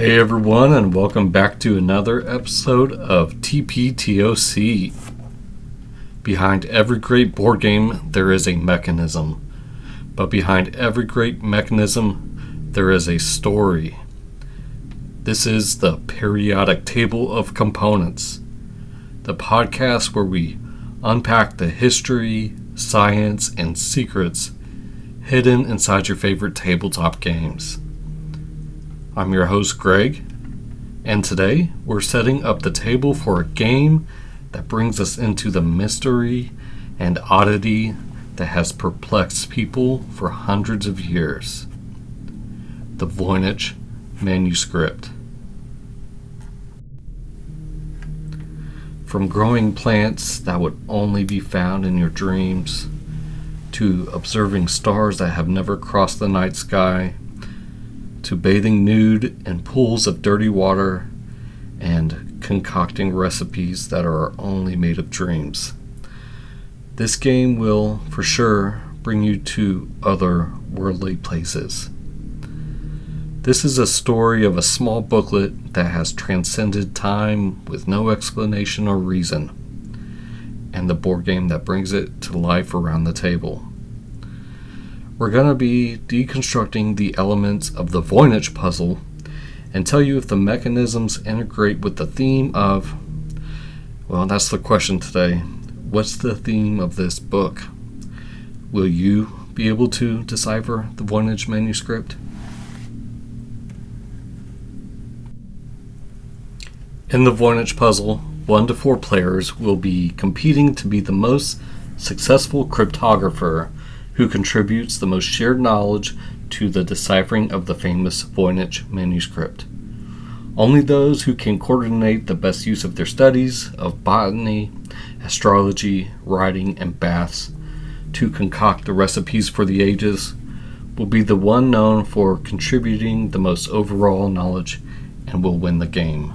Hey everyone, and welcome back to another episode of TPTOC. Behind every great board game, there is a mechanism. But behind every great mechanism, there is a story. This is the Periodic Table of Components, the podcast where we unpack the history, science, and secrets hidden inside your favorite tabletop games. I'm your host, Greg, and today we're setting up the table for a game that brings us into the mystery and oddity that has perplexed people for hundreds of years. The Voynich Manuscript. From growing plants that would only be found in your dreams, to observing stars that have never crossed the night sky, to bathing nude in pools of dirty water, and concocting recipes that are only made of dreams. This game will, for sure, bring you to otherworldly places. This is a story of a small booklet that has transcended time with no explanation or reason, and the board game that brings it to life around the table. We're going to be deconstructing the elements of the Voynich Puzzle and tell you if the mechanisms integrate with the theme of, well, that's the question today. What's the theme of this book? Will you be able to decipher the Voynich Manuscript? In the Voynich Puzzle, 1 to 4 players will be competing to be the most successful cryptographer who contributes the most shared knowledge to the deciphering of the famous Voynich Manuscript. Only those who can coordinate the best use of their studies of botany, astrology, writing, and baths to concoct the recipes for the ages will be the one known for contributing the most overall knowledge and will win the game.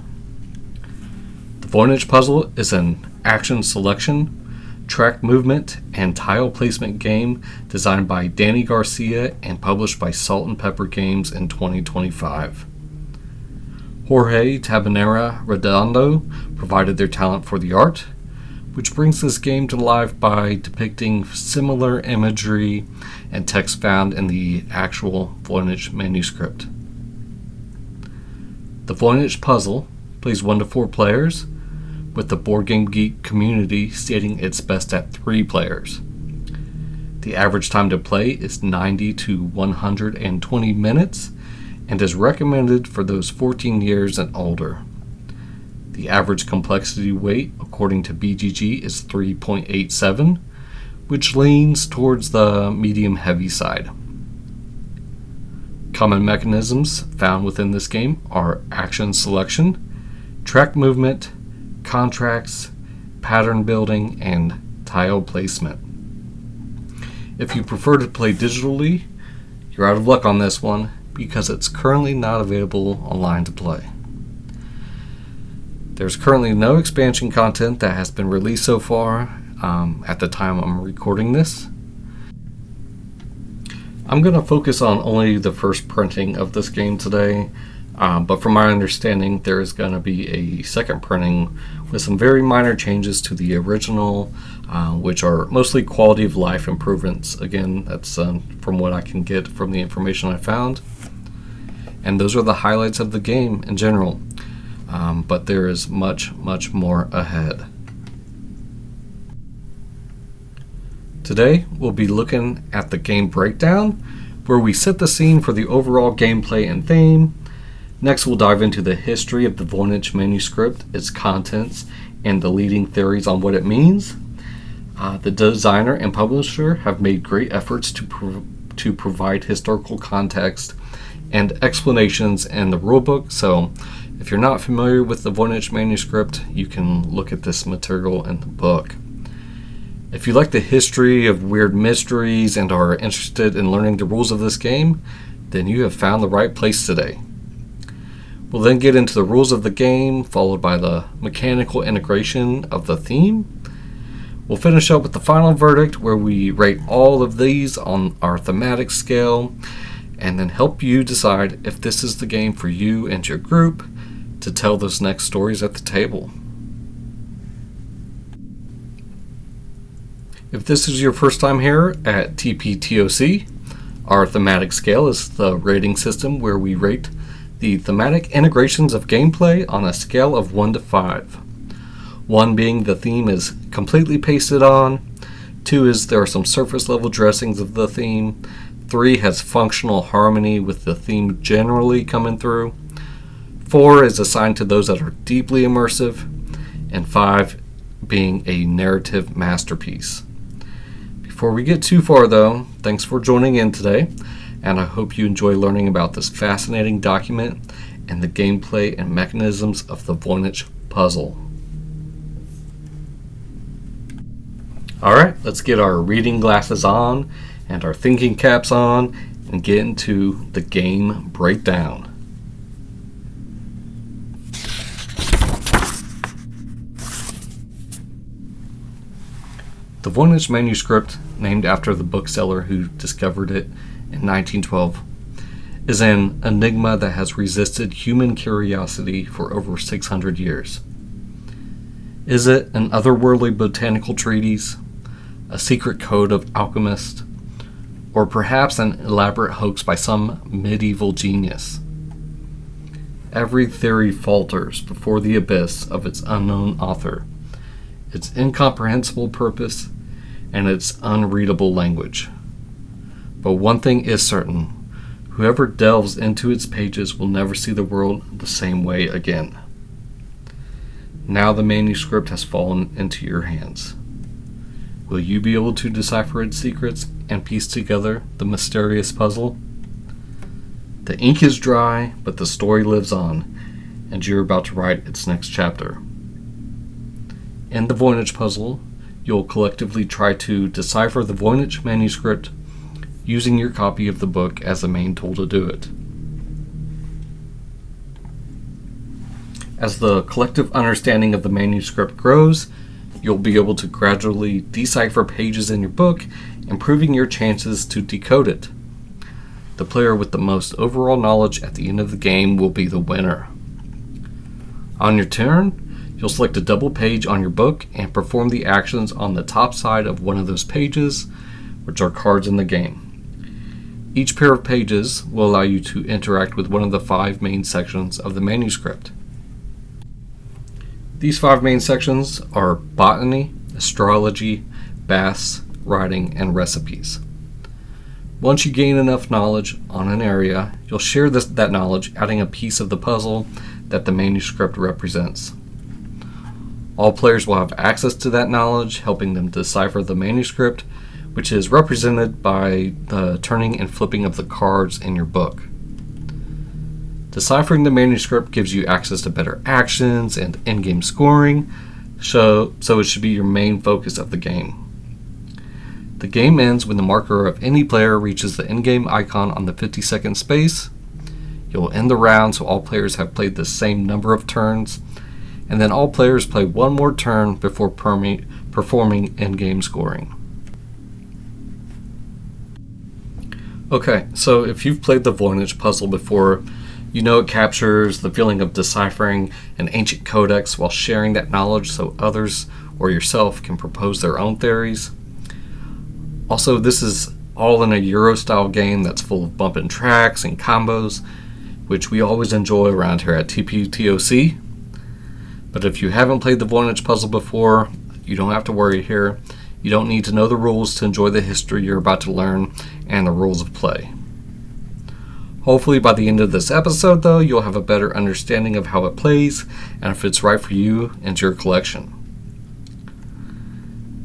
The Voynich Puzzle is an action selection, track movement, and tile placement game designed by Danny Garcia and published by Salt and Pepper Games in 2025. Jorge Tabanera Redondo provided their talent for the art, which brings this game to life by depicting similar imagery and text found in the actual Voynich Manuscript. The Voynich Puzzle plays 1 to 4 players, with the Board Game Geek community stating it's best at 3 players. The average time to play is 90 to 120 minutes and is recommended for those 14 years and older. The average complexity weight, according to BGG, is 3.87, which leans towards the medium-heavy side. Common mechanisms found within this game are action selection, track movement, contracts, pattern building, and tile placement. If you prefer to play digitally, you're out of luck on this one because it's currently not available online to play. There's currently no expansion content that has been released so far at the time I'm recording this. I'm going to focus on only the first printing of this game today. But from my understanding, there is going to be a second printing with some very minor changes to the original, which are mostly quality of life improvements. Again, that's from what I can get from the information I found. And those are the highlights of the game in general. But there is much, much more ahead. Today, we'll be looking at the game breakdown, where we set the scene for the overall gameplay and theme. Next, we'll dive into the history of the Voynich Manuscript, its contents, and the leading theories on what it means. The designer and publisher have made great efforts to provide historical context and explanations in the rulebook, so if you're not familiar with the Voynich Manuscript, you can look at this material in the book. If you like the history of weird mysteries and are interested in learning the rules of this game, then you have found the right place today. We'll then get into the rules of the game, followed by the mechanical integration of the theme. We'll finish up with the final verdict, where we rate all of these on our thematic scale, and then help you decide if this is the game for you and your group to tell those next stories at the table. If this is your first time here at TPTOC, our thematic scale is the rating system where we rate the thematic integrations of gameplay on a scale of 1 to 5. 1 being the theme is completely pasted on, 2 is there are some surface level dressings of the theme, 3 has functional harmony with the theme generally coming through, 4 is assigned to those that are deeply immersive, and 5 being a narrative masterpiece. Before we get too far though, thanks for joining in today, and I hope you enjoy learning about this fascinating document and the gameplay and mechanisms of the Voynich Puzzle. Alright, let's get our reading glasses on and our thinking caps on and get into the game breakdown. The Voynich manuscript, named after the bookseller who discovered it in 1912, is an enigma that has resisted human curiosity for over 600 years. Is it an otherworldly botanical treatise, a secret code of alchemists, or perhaps an elaborate hoax by some medieval genius? Every theory falters before the abyss of its unknown author, its incomprehensible purpose, and its unreadable language. But one thing is certain: whoever delves into its pages will never see the world the same way again. Now the manuscript has fallen into your hands. Will you be able to decipher its secrets and piece together the mysterious puzzle? The ink is dry, but the story lives on, and you're about to write its next chapter. In the Voynich Puzzle, you'll collectively try to decipher the Voynich manuscript using your copy of the book as the main tool to do it. As the collective understanding of the manuscript grows, you'll be able to gradually decipher pages in your book, improving your chances to decode it. The player with the most overall knowledge at the end of the game will be the winner. On your turn, you'll select a double page on your book and perform the actions on the top side of one of those pages, which are cards in the game. Each pair of pages will allow you to interact with one of the 5 main sections of the manuscript. These 5 main sections are botany, astrology, baths, writing, and recipes. Once you gain enough knowledge on an area, you'll share that knowledge, adding a piece of the puzzle that the manuscript represents. All players will have access to that knowledge, helping them decipher the manuscript, which is represented by the turning and flipping of the cards in your book. Deciphering the manuscript gives you access to better actions and in-game scoring, so it should be your main focus of the game. The game ends when the marker of any player reaches the in-game icon on the 50-second space. You'll end the round so all players have played the same number of turns, and then all players play one more turn before performing in-game scoring. Okay, so if you've played the Voynich Puzzle before, you know it captures the feeling of deciphering an ancient codex while sharing that knowledge so others or yourself can propose their own theories. Also, this is all in a Euro-style game that's full of bumping tracks and combos, which we always enjoy around here at TPTOC. But if you haven't played the Voynich Puzzle before, you don't have to worry here. You don't need to know the rules to enjoy the history you're about to learn and the rules of play. Hopefully by the end of this episode, though, you'll have a better understanding of how it plays and if it's right for you and your collection.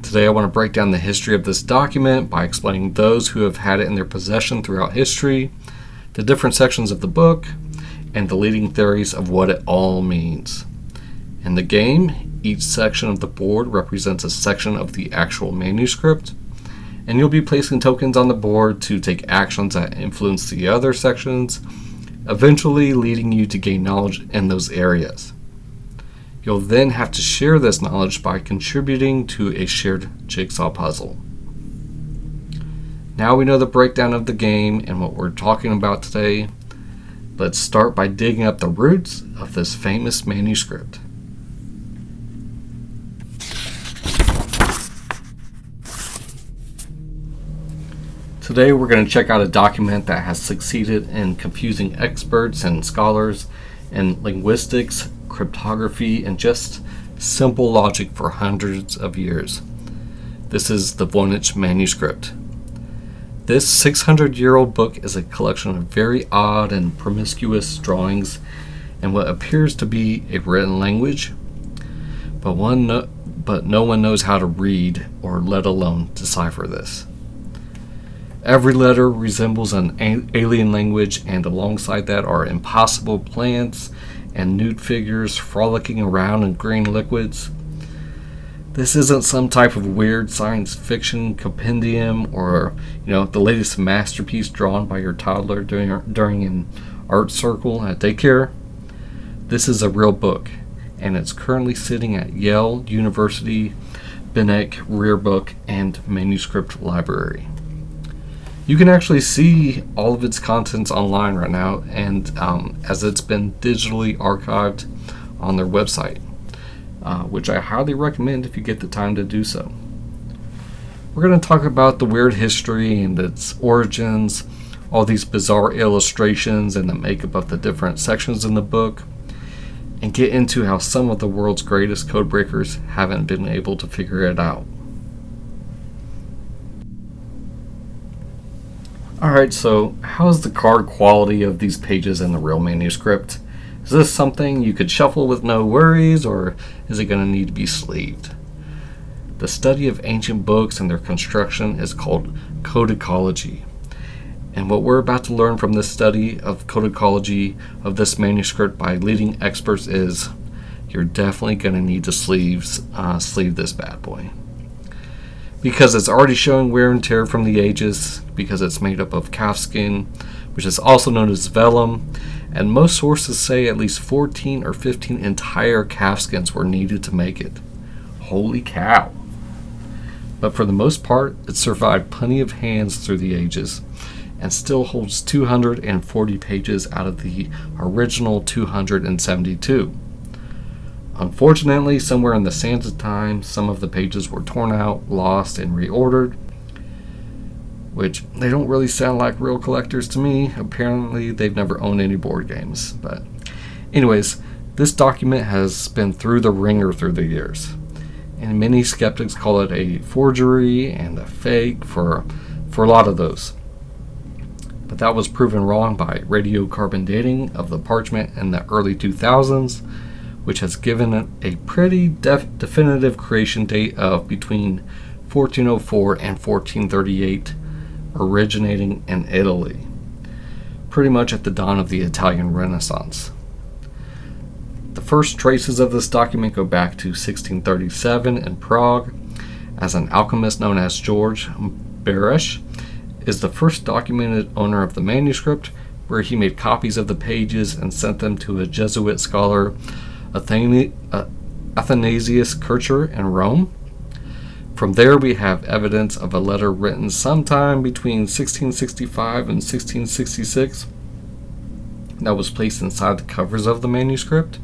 Today I want to break down the history of this document by explaining those who have had it in their possession throughout history, the different sections of the book, and the leading theories of what it all means. In the game, each section of the board represents a section of the actual manuscript, and you'll be placing tokens on the board to take actions that influence the other sections, eventually leading you to gain knowledge in those areas. You'll then have to share this knowledge by contributing to a shared jigsaw puzzle. Now we know the breakdown of the game and what we're talking about today. Let's start by digging up the roots of this famous manuscript. Today we're going to check out a document that has succeeded in confusing experts and scholars in linguistics, cryptography, and just simple logic for hundreds of years. This is the Voynich Manuscript. This 600-year-old book is a collection of very odd and promiscuous drawings in what appears to be a written language, but no one knows how to read or let alone decipher this. Every letter resembles an alien language, and alongside that are impossible plants and nude figures frolicking around in green liquids. This isn't some type of weird science fiction compendium or, the latest masterpiece drawn by your toddler during an art circle at daycare. This is a real book, and it's currently sitting at Yale University Binek Rare Book and Manuscript Library. You can actually see all of its contents online right now, and as it's been digitally archived on their website, which I highly recommend if you get the time to do so. We're going to talk about the weird history and its origins, all these bizarre illustrations and the makeup of the different sections in the book, and get into how some of the world's greatest codebreakers haven't been able to figure it out. Alright, so how's the card quality of these pages in the real manuscript? Is this something you could shuffle with no worries, or is it going to need to be sleeved? The study of ancient books and their construction is called codicology. And what we're about to learn from this study of codicology of this manuscript by leading experts is you're definitely going to need to sleeve this bad boy. Because it's already showing wear and tear from the ages, because it's made up of calfskin, which is also known as vellum, and most sources say at least 14 or 15 entire calfskins were needed to make it. Holy cow! But for the most part, it survived plenty of hands through the ages, and still holds 240 pages out of the original 272. Unfortunately, somewhere in the sands of time, some of the pages were torn out, lost, and reordered, which they don't really sound like real collectors to me. Apparently, they've never owned any board games. But anyways, this document has been through the ringer through the years, and many skeptics call it a forgery and a fake for a lot of those. But that was proven wrong by radiocarbon dating of the parchment in the early 2000s, which has given it a pretty definitive creation date of between 1404 and 1438, originating in Italy, pretty much at the dawn of the Italian Renaissance. The first traces of this document go back to 1637 in Prague, as an alchemist known as George Beresch is the first documented owner of the manuscript, where he made copies of the pages and sent them to a Jesuit scholar, Athanasius Kircher in Rome. From there we have evidence of a letter written sometime between 1665 and 1666 that was placed inside the covers of the manuscript.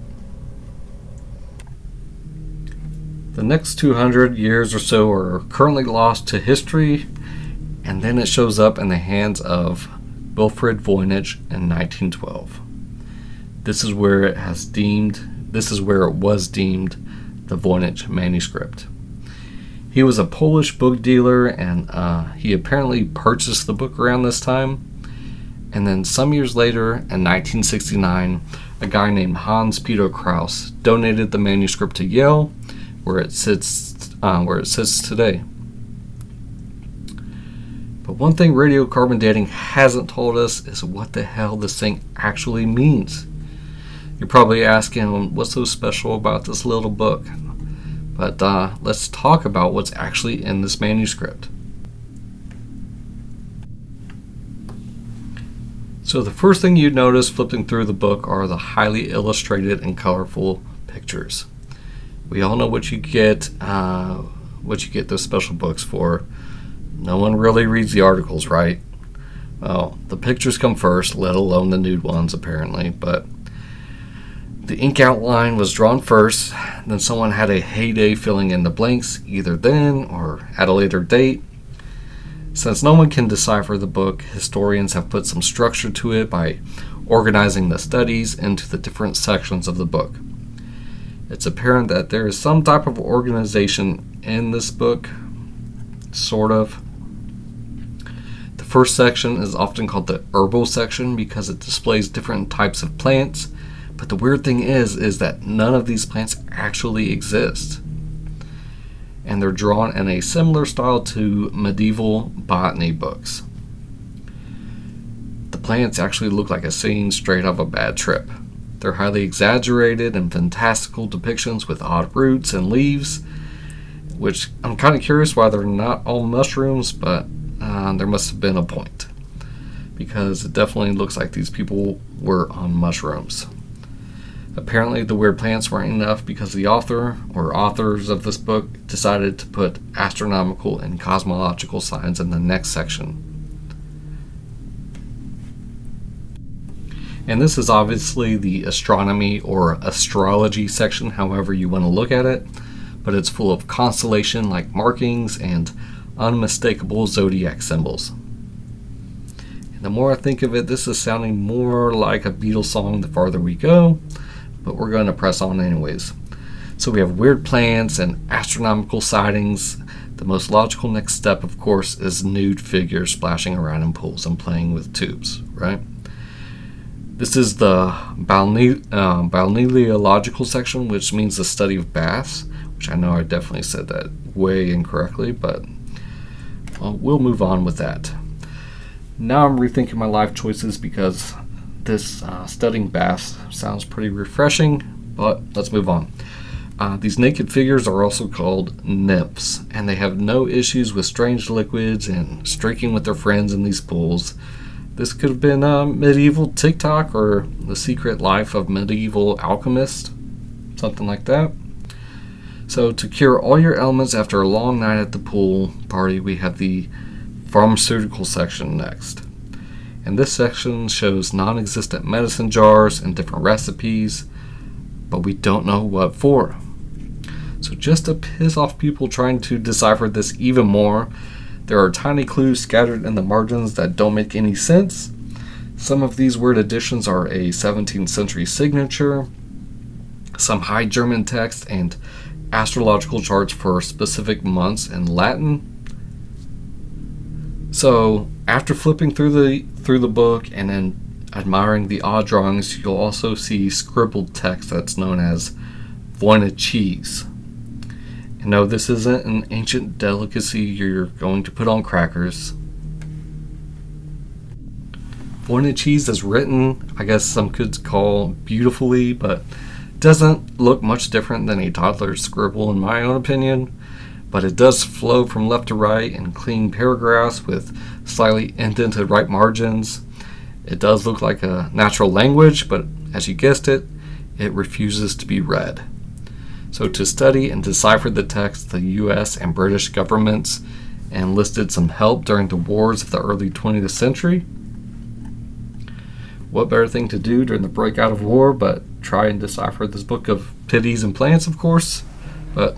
The next 200 years or so are currently lost to history, and then it shows up in the hands of Wilfrid Voynich in 1912. This is where it was deemed the Voynich manuscript. He was a Polish book dealer, and he apparently purchased the book around this time. And then some years later, in 1969, a guy named Hans Peter Krauss donated the manuscript to Yale, where it sits today. But one thing radiocarbon dating hasn't told us is what the hell this thing actually means. You're probably asking, what's so special about this little book? But let's talk about what's actually in this manuscript. So the first thing you'd notice flipping through the book are the highly illustrated and colorful pictures. We all know what you get those special books for. no one really reads the articles, right? Well, the pictures come first, let alone the nude ones, apparently, but the ink outline was drawn first, then someone had a heyday filling in the blanks, either then or at a later date. Since no one can decipher the book, historians have put some structure to it by organizing the studies into the different sections of the book. It's apparent that there is some type of organization in this book, sort of. The first section is often called the herbal section because it displays different types of plants, but the weird thing is that none of these plants actually exist. And they're drawn in a similar style to medieval botany books. The plants actually look like a scene straight off a bad trip. They're highly exaggerated and fantastical depictions with odd roots and leaves, which I'm kind of curious why they're not all mushrooms, but there must have been a point, because it definitely looks like these people were on mushrooms. Apparently the weird plants weren't enough because the author or authors of this book decided to put astronomical and cosmological signs in the next section. And this is obviously the astronomy or astrology section, however you want to look at it, but it's full of constellation-like markings and unmistakable zodiac symbols. And the more I think of it, this is sounding more like a Beatles song the farther we go, but we're going to press on anyways. So we have weird plants and astronomical sightings. The most logical next step, of course, is nude figures splashing around in pools and playing with tubes, right? This is the balneological section, which means the study of baths, which I know I definitely said that way incorrectly, but we'll move on with that. Now I'm rethinking my life choices because this studying baths sounds pretty refreshing, but let's move on. These naked figures are also called nymphs, and they have no issues with strange liquids and streaking with their friends in these pools. This could have been medieval TikTok or the secret life of medieval alchemists, something like that. So to cure all your ailments after a long night at the pool party, we have the pharmaceutical section next. And this section shows non-existent medicine jars and different recipes, but we don't know what for. So just to piss off people trying to decipher this even more, there are tiny clues scattered in the margins that don't make any sense. Some of these word additions are a 17th century signature, some High German text, and astrological charts for specific months in Latin. So after flipping through the book and then admiring the odd drawings, you'll also see scribbled text that's known as Voynich. And no, this isn't an ancient delicacy you're going to put on crackers. Voynich is written, I guess some could call beautifully, but doesn't look much different than a toddler's scribble in my own opinion. But it does flow from left to right in clean paragraphs with slightly indented right margins. It does look like a natural language, but as you guessed it, it refuses to be read. So to study and decipher the text, the US and British governments enlisted some help during the wars of the early 20th century. What better thing to do during the breakout of war but try and decipher this book of pities and plants, of course. But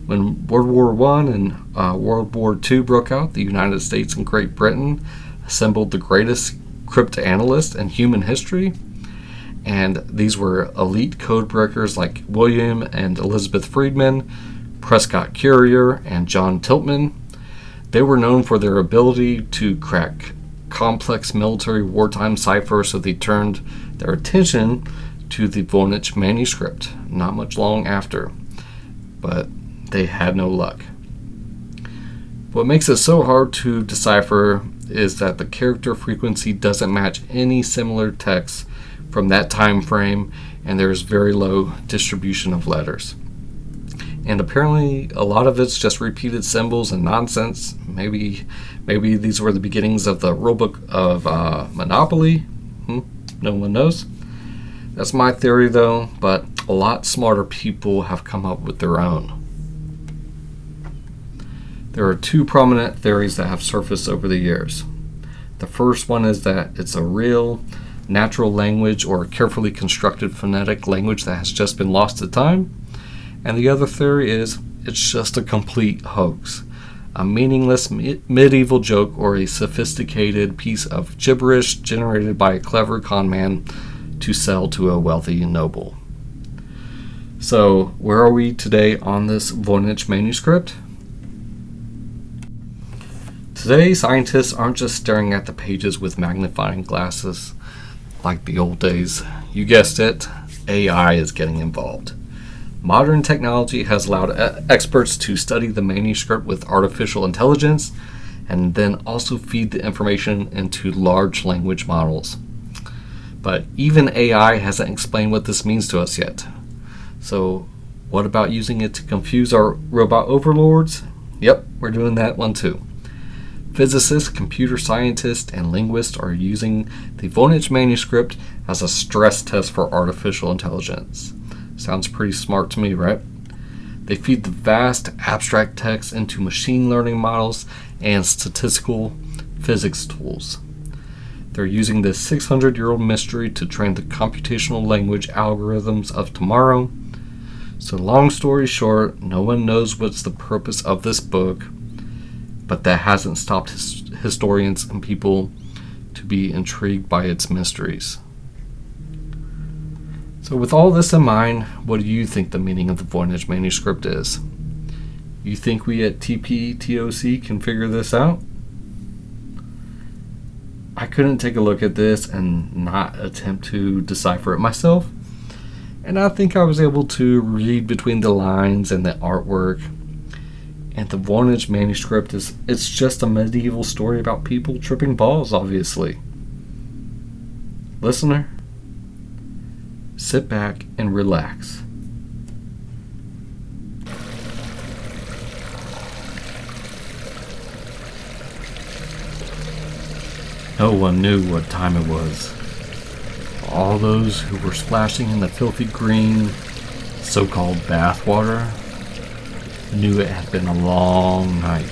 when World War I and World War II broke out, the United States and Great Britain assembled the greatest cryptanalysts in human history. And these were elite code breakers like William and Elizabeth Friedman, Prescott Currier, and John Tiltman. They were known for their ability to crack complex military wartime ciphers, so they turned their attention to the Voynich Manuscript not much long after. But they had no luck. What makes it so hard to decipher is that the character frequency doesn't match any similar text from that time frame, and there's very low distribution of letters. And apparently a lot of it's just repeated symbols and nonsense. Maybe these were the beginnings of the rulebook of Monopoly. No one knows. That's my theory though, but a lot smarter people have come up with their own. There are two prominent theories that have surfaced over the years. The first one is that it's a real, natural language or a carefully constructed phonetic language that has just been lost to time. And the other theory is it's just a complete hoax, a meaningless medieval joke or a sophisticated piece of gibberish generated by a clever con man to sell to a wealthy noble. So, where are we today on this Voynich manuscript? Today, scientists aren't just staring at the pages with magnifying glasses like the old days. You guessed it, AI is getting involved. Modern technology has allowed experts to study the manuscript with artificial intelligence and then also feed the information into large language models. But even AI hasn't explained what this means to us yet. So, what about using it to confuse our robot overlords? Yep, we're doing that one too. Physicists, computer scientists, and linguists are using the Voynich manuscript as a stress test for artificial intelligence. Sounds pretty smart to me, right? They feed the vast abstract text into machine learning models and statistical physics tools. They're using this 600-year-old mystery to train the computational language algorithms of tomorrow. So long story short, no one knows what's the purpose of this book, but that hasn't stopped historians and people to be intrigued by its mysteries. So with all this in mind, what do you think the meaning of the Voynich manuscript is? You think we at TPTOC can figure this out? I couldn't take a look at this and not attempt to decipher it myself. And I think I was able to read between the lines and the artwork. And the Voynich manuscript it's just a medieval story about people tripping balls, obviously. Listener, sit back and relax. No one knew what time it was. All those who were splashing in the filthy green, so-called bathwater, knew it had been a long night.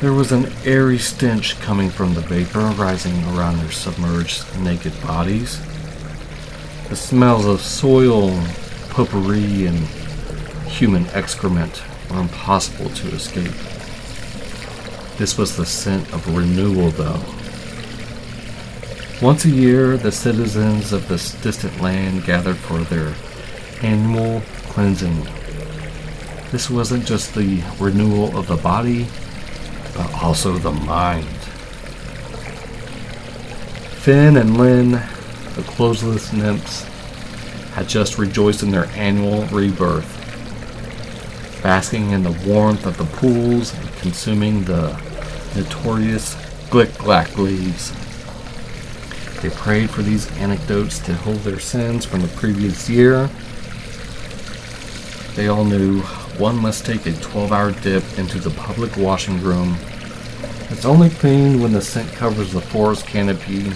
There was an airy stench coming from the vapor rising around their submerged naked bodies. The smells of soil, potpourri, and human excrement were impossible to escape. This was the scent of renewal, though. Once a year, the citizens of this distant land gathered for their annual cleansing. This wasn't just the renewal of the body, but also the mind. Finn and Lynn, the clothesless nymphs, had just rejoiced in their annual rebirth, basking in the warmth of the pools and consuming the notorious glick-glack leaves. They prayed for these anecdotes to heal their sins from the previous year. They all knew one must take a 12-hour dip into the public washing room. It's only cleaned when the scent covers the forest canopy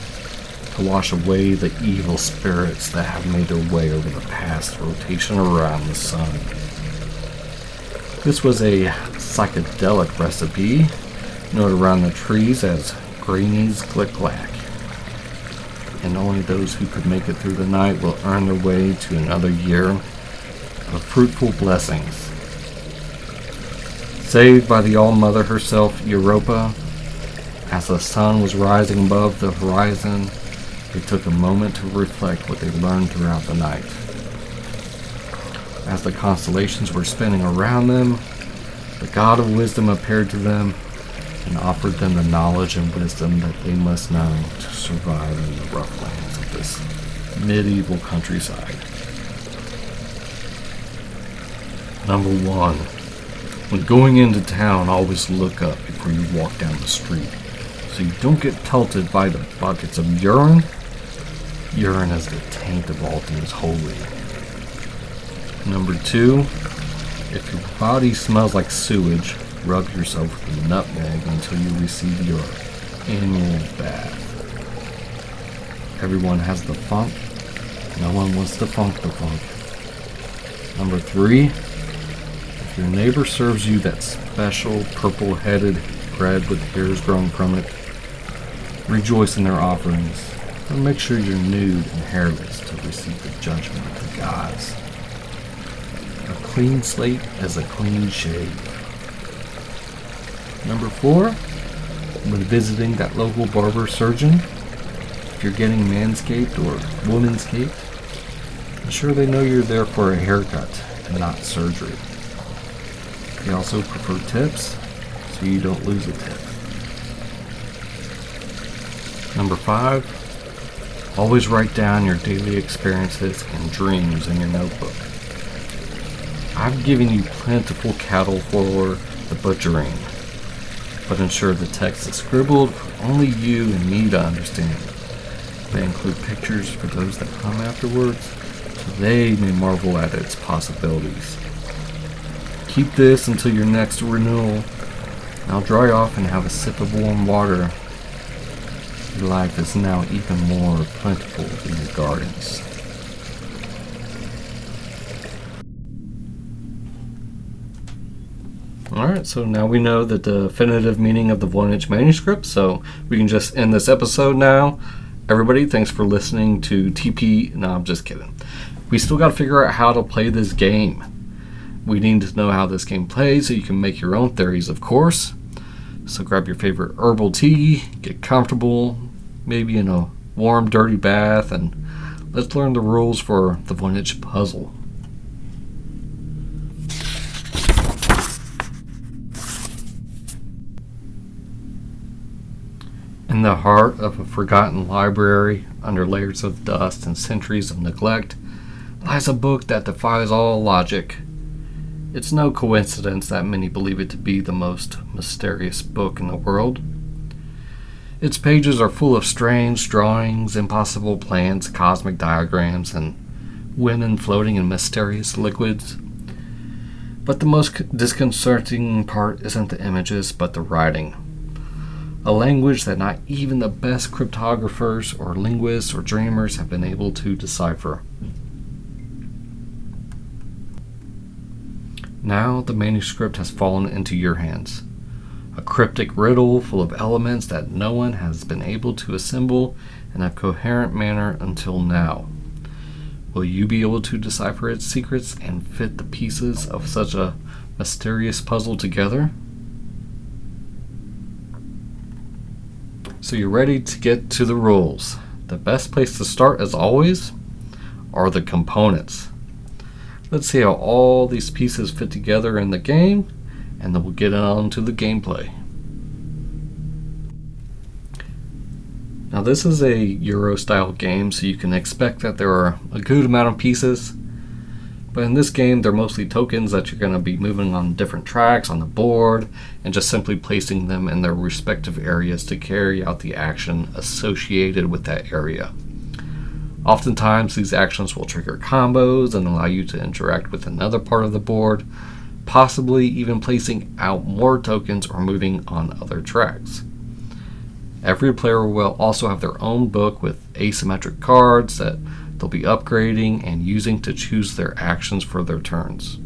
to wash away the evil spirits that have made their way over the past rotation around the sun. This was a psychedelic recipe, known around the trees as Greeny's Glick-Glack. And only those who could make it through the night will earn their way to another year of fruitful blessings. Saved by the All-Mother herself, Europa, as the sun was rising above the horizon, they took a moment to reflect what they learned throughout the night. As the constellations were spinning around them, the God of wisdom appeared to them and offered them the knowledge and wisdom that they must know to survive in the rough lands of this medieval countryside. Number 1. When going into town, always look up before you walk down the street, so you don't get pelted by the buckets of urine. Urine is the taint of all things holy. Number 2. If your body smells like sewage, rub yourself with a nutmeg until you receive your annual bath. Everyone has the funk. No one wants to funk the funk. Number 3. If your neighbor serves you that special purple-headed bread with hairs growing from it, rejoice in their offerings, but make sure you're nude and hairless to receive the judgment of the gods. A clean slate is a clean shave. Number 4, when visiting that local barber surgeon, if you're getting manscaped or womanscaped, ensure they know you're there for a haircut and not surgery. They also prefer tips, so you don't lose a tip. Number 5, always write down your daily experiences and dreams in your notebook. I've given you plentiful cattle for the butchering, but ensure the text is scribbled for only you and me to understand. They include pictures for those that come afterwards, so they may marvel at its possibilities. Keep this until your next renewal. Now dry off and have a sip of warm water. Your life is now even more plentiful in your gardens. Alright, so now we know the definitive meaning of the Voynich Manuscript, so we can just end this episode now. Everybody, thanks for listening to No, I'm just kidding. We still got to figure out how to play this game. We need to know how this game plays so you can make your own theories, of course. So grab your favorite herbal tea, get comfortable, maybe in a warm, dirty bath, and let's learn the rules for the Voynich Puzzle. In the heart of a forgotten library, under layers of dust and centuries of neglect, lies a book that defies all logic. It's no coincidence that many believe it to be the most mysterious book in the world. Its pages are full of strange drawings, impossible plans, cosmic diagrams, and women floating in mysterious liquids. But the most disconcerting part isn't the images, but the writing. A language that not even the best cryptographers or linguists or dreamers have been able to decipher. Now the manuscript has fallen into your hands. A cryptic riddle full of elements that no one has been able to assemble in a coherent manner until now. Will you be able to decipher its secrets and fit the pieces of such a mysterious puzzle together? So you're ready to get to the rules. The best place to start, as always, are the components. Let's see how all these pieces fit together in the game, and then we'll get on to the gameplay. Now this is a Euro-style game, so you can expect that there are a good amount of pieces. But in this game, they're mostly tokens that you're going to be moving on different tracks on the board, and just simply placing them in their respective areas to carry out the action associated with that area. Oftentimes, these actions will trigger combos and allow you to interact with another part of the board, possibly even placing out more tokens or moving on other tracks. Every player will also have their own book with asymmetric cards that they'll be upgrading and using to choose their actions for their turns.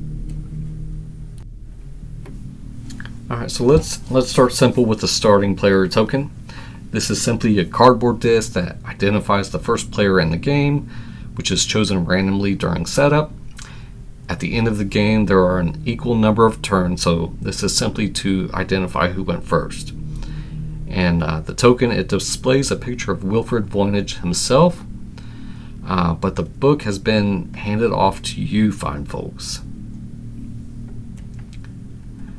Alright, so let's start simple with the starting player token. This is simply a cardboard disc that identifies the first player in the game, which is chosen randomly during setup. At the end of the game, there are an equal number of turns, so this is simply to identify who went first. And the token, it displays a picture of Wilfred Voynich himself, but the book has been handed off to you fine folks.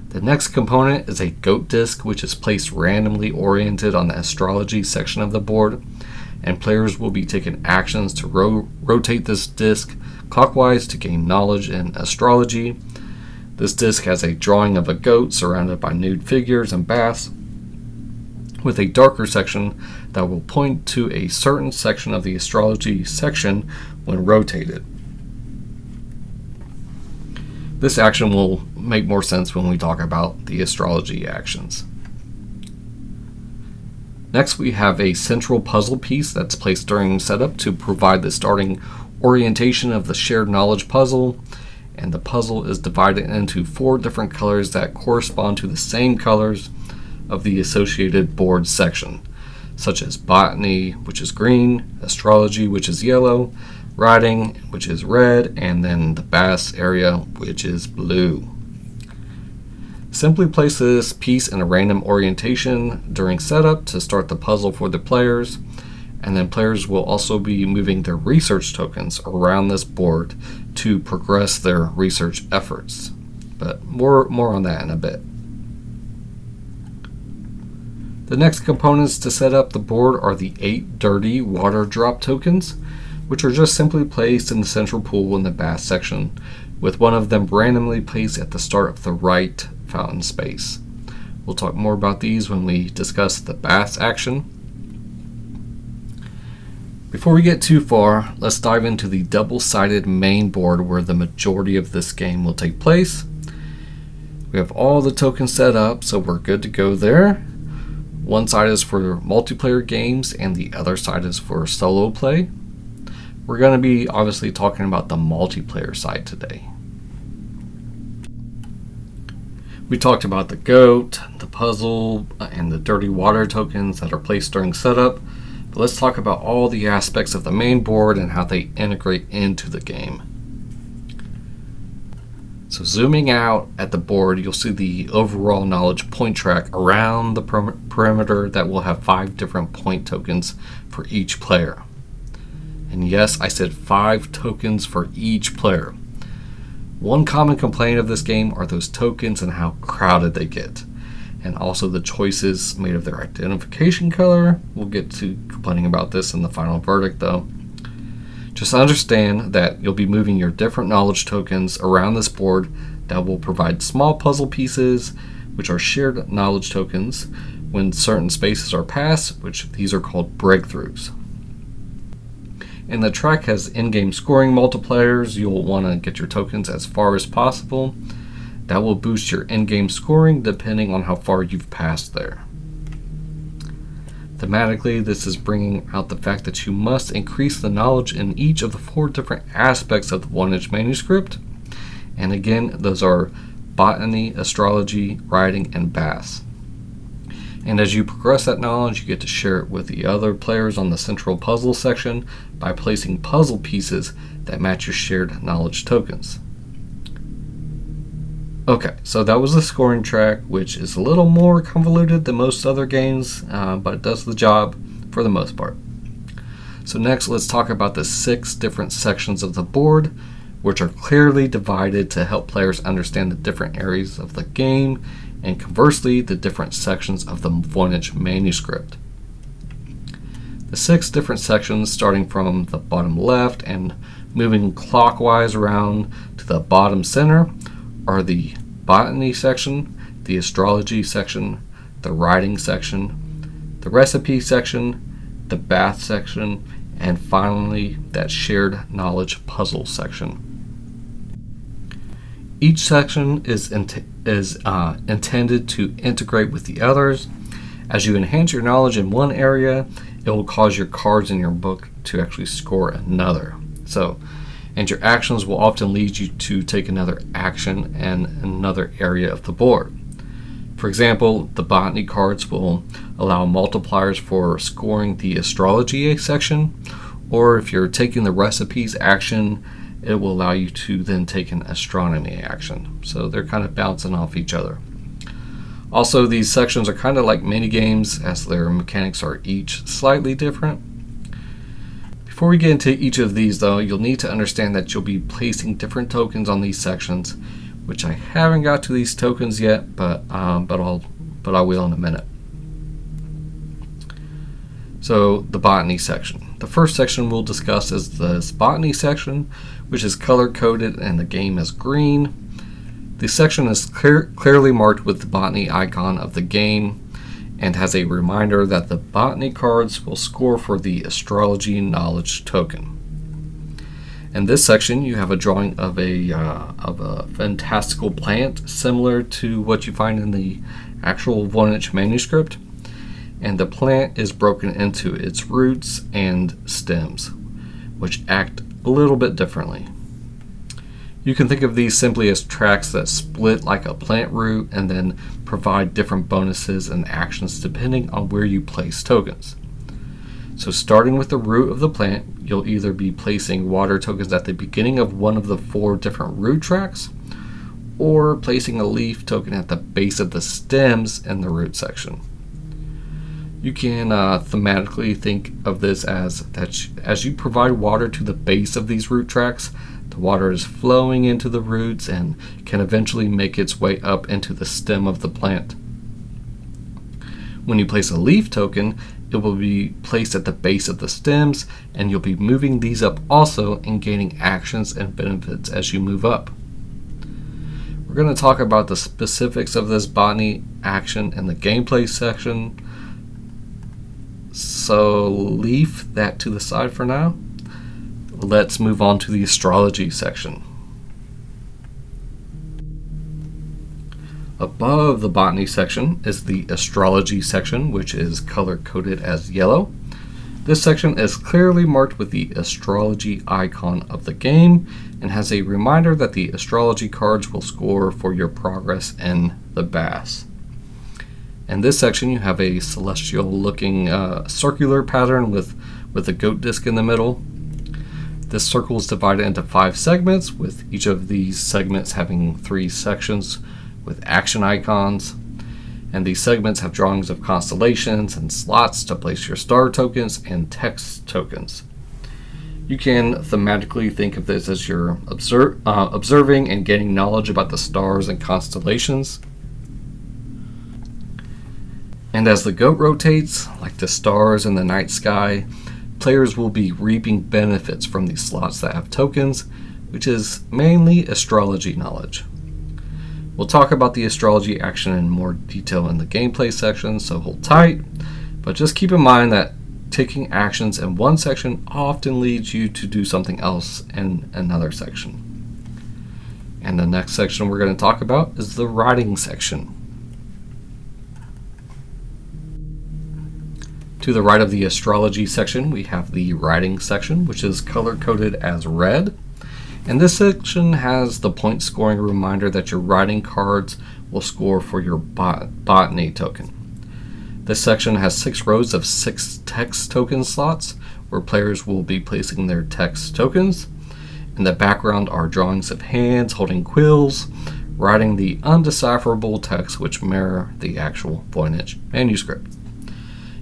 The next component is a goat disc, which is placed randomly oriented on the astrology section of the board, and players will be taking actions to rotate this disc clockwise to gain knowledge in astrology. This disc has a drawing of a goat surrounded by nude figures and baths, with a darker section that will point to a certain section of the astrology section when rotated. This action will make more sense when we talk about the astrology actions. Next, we have a central puzzle piece that's placed during setup to provide the starting orientation of the shared knowledge puzzle, and the puzzle is divided into 4 different colors that correspond to the same colors of the associated board section, such as botany, which is green, astrology, which is yellow, writing, which is red, and then the bass area, which is blue. Simply place this piece in a random orientation during setup to start the puzzle for the players, and then players will also be moving their research tokens around this board to progress their research efforts. But more on that in a bit. The next components to set up the board are the 8 dirty water drop tokens, which are just simply placed in the central pool in the bass section, with one of them randomly placed at the start of the right fountain space. We'll talk more about these when we discuss the bass action. Before we get too far, let's dive into the double-sided main board where the majority of this game will take place. We have all the tokens set up, so we're good to go there. One side is for multiplayer games and the other side is for solo play. We're going to be obviously talking about the multiplayer side today. We talked about the goat, the puzzle, and the dirty water tokens that are placed during setup. But let's talk about all the aspects of the main board and how they integrate into the game. So zooming out at the board, you'll see the overall knowledge point track around the perimeter that will have 5 different point tokens for each player. And yes, I said 5 tokens for each player. One common complaint of this game are those tokens and how crowded they get, and also the choices made of their identification color. We'll get to complaining about this in the final verdict though. Just understand that you'll be moving your different knowledge tokens around this board that will provide small puzzle pieces, which are shared knowledge tokens, when certain spaces are passed, which these are called breakthroughs. And the track has in-game scoring multipliers. You'll want to get your tokens as far as possible. That will boost your in-game scoring depending on how far you've passed there. Thematically, this is bringing out the fact that you must increase the knowledge in each of the 4 different aspects of the Voynich Manuscript. And again, those are botany, astrology, writing, and bass. And as you progress that knowledge, you get to share it with the other players on the central puzzle section by placing puzzle pieces that match your shared knowledge tokens. Okay, so that was the scoring track, which is a little more convoluted than most other games, but it does the job for the most part. So next, let's talk about the 6 different sections of the board, which are clearly divided to help players understand the different areas of the game, and conversely, the different sections of the Voynich Manuscript. The 6 different sections, starting from the bottom left and moving clockwise around to the bottom center, are the botany section, the astrology section, the writing section, the recipe section, the bath section, and finally that shared knowledge puzzle section. Each section is intended to integrate with the others. As you enhance your knowledge in one area, it will cause your cards in your book to actually score another. And your actions will often lead you to take another action in another area of the board. For example, the botany cards will allow multipliers for scoring the astrology section, or if you're taking the recipes action, it will allow you to then take an astronomy action. So they're kind of bouncing off each other. Also, these sections are kind of like mini games, as their mechanics are each slightly different. Before we get into each of these though, you'll need to understand that you'll be placing different tokens on these sections, which I haven't got to these tokens yet, but I will in a minute. So the botany section. The first section we'll discuss is the botany section, which is color coded and the game is green. The section is clearly marked with the botany icon of the game and has a reminder that the botany cards will score for the astrology knowledge token. In this section, you have a drawing of a fantastical plant similar to what you find in the actual Voynich Manuscript, and the plant is broken into its roots and stems, which act a little bit differently. You can think of these simply as tracks that split like a plant root and then provide different bonuses and actions depending on where you place tokens. So starting with the root of the plant, you'll either be placing water tokens at the beginning of one of the 4 different root tracks, or placing a leaf token at the base of the stems in the root section. You can thematically think of this as you provide water to the base of these root tracks, the water is flowing into the roots and can eventually make its way up into the stem of the plant. When you place a leaf token, it will be placed at the base of the stems, and you'll be moving these up also and gaining actions and benefits as you move up. We're going to talk about the specifics of this botany action in the gameplay section, so leave that to the side for now. Let's move on to the astrology section. Above the botany section is the astrology section, which is color-coded as yellow. This section is clearly marked with the astrology icon of the game and has a reminder that the astrology cards will score for your progress in the bass. In this section, you have a celestial-looking circular pattern with a goat disc in the middle. This circle is divided into 5 segments, with each of these segments having 3 sections with action icons. And these segments have drawings of constellations and slots to place your star tokens and text tokens. You can thematically think of this as you're observing and gaining knowledge about the stars and constellations. And as the goat rotates, like the stars in the night sky, players will be reaping benefits from these slots that have tokens, which is mainly astrology knowledge. We'll talk about the astrology action in more detail in the gameplay section, so hold tight, but just keep in mind that taking actions in one section often leads you to do something else in another section. And the next section we're going to talk about is the writing section. To the right of the astrology section, we have the writing section, which is color-coded as red. And this section has the point scoring reminder that your writing cards will score for your botany token. This section has 6 rows of 6 text token slots, where players will be placing their text tokens. In the background are drawings of hands holding quills, writing the undecipherable text which mirror the actual Voynich manuscript.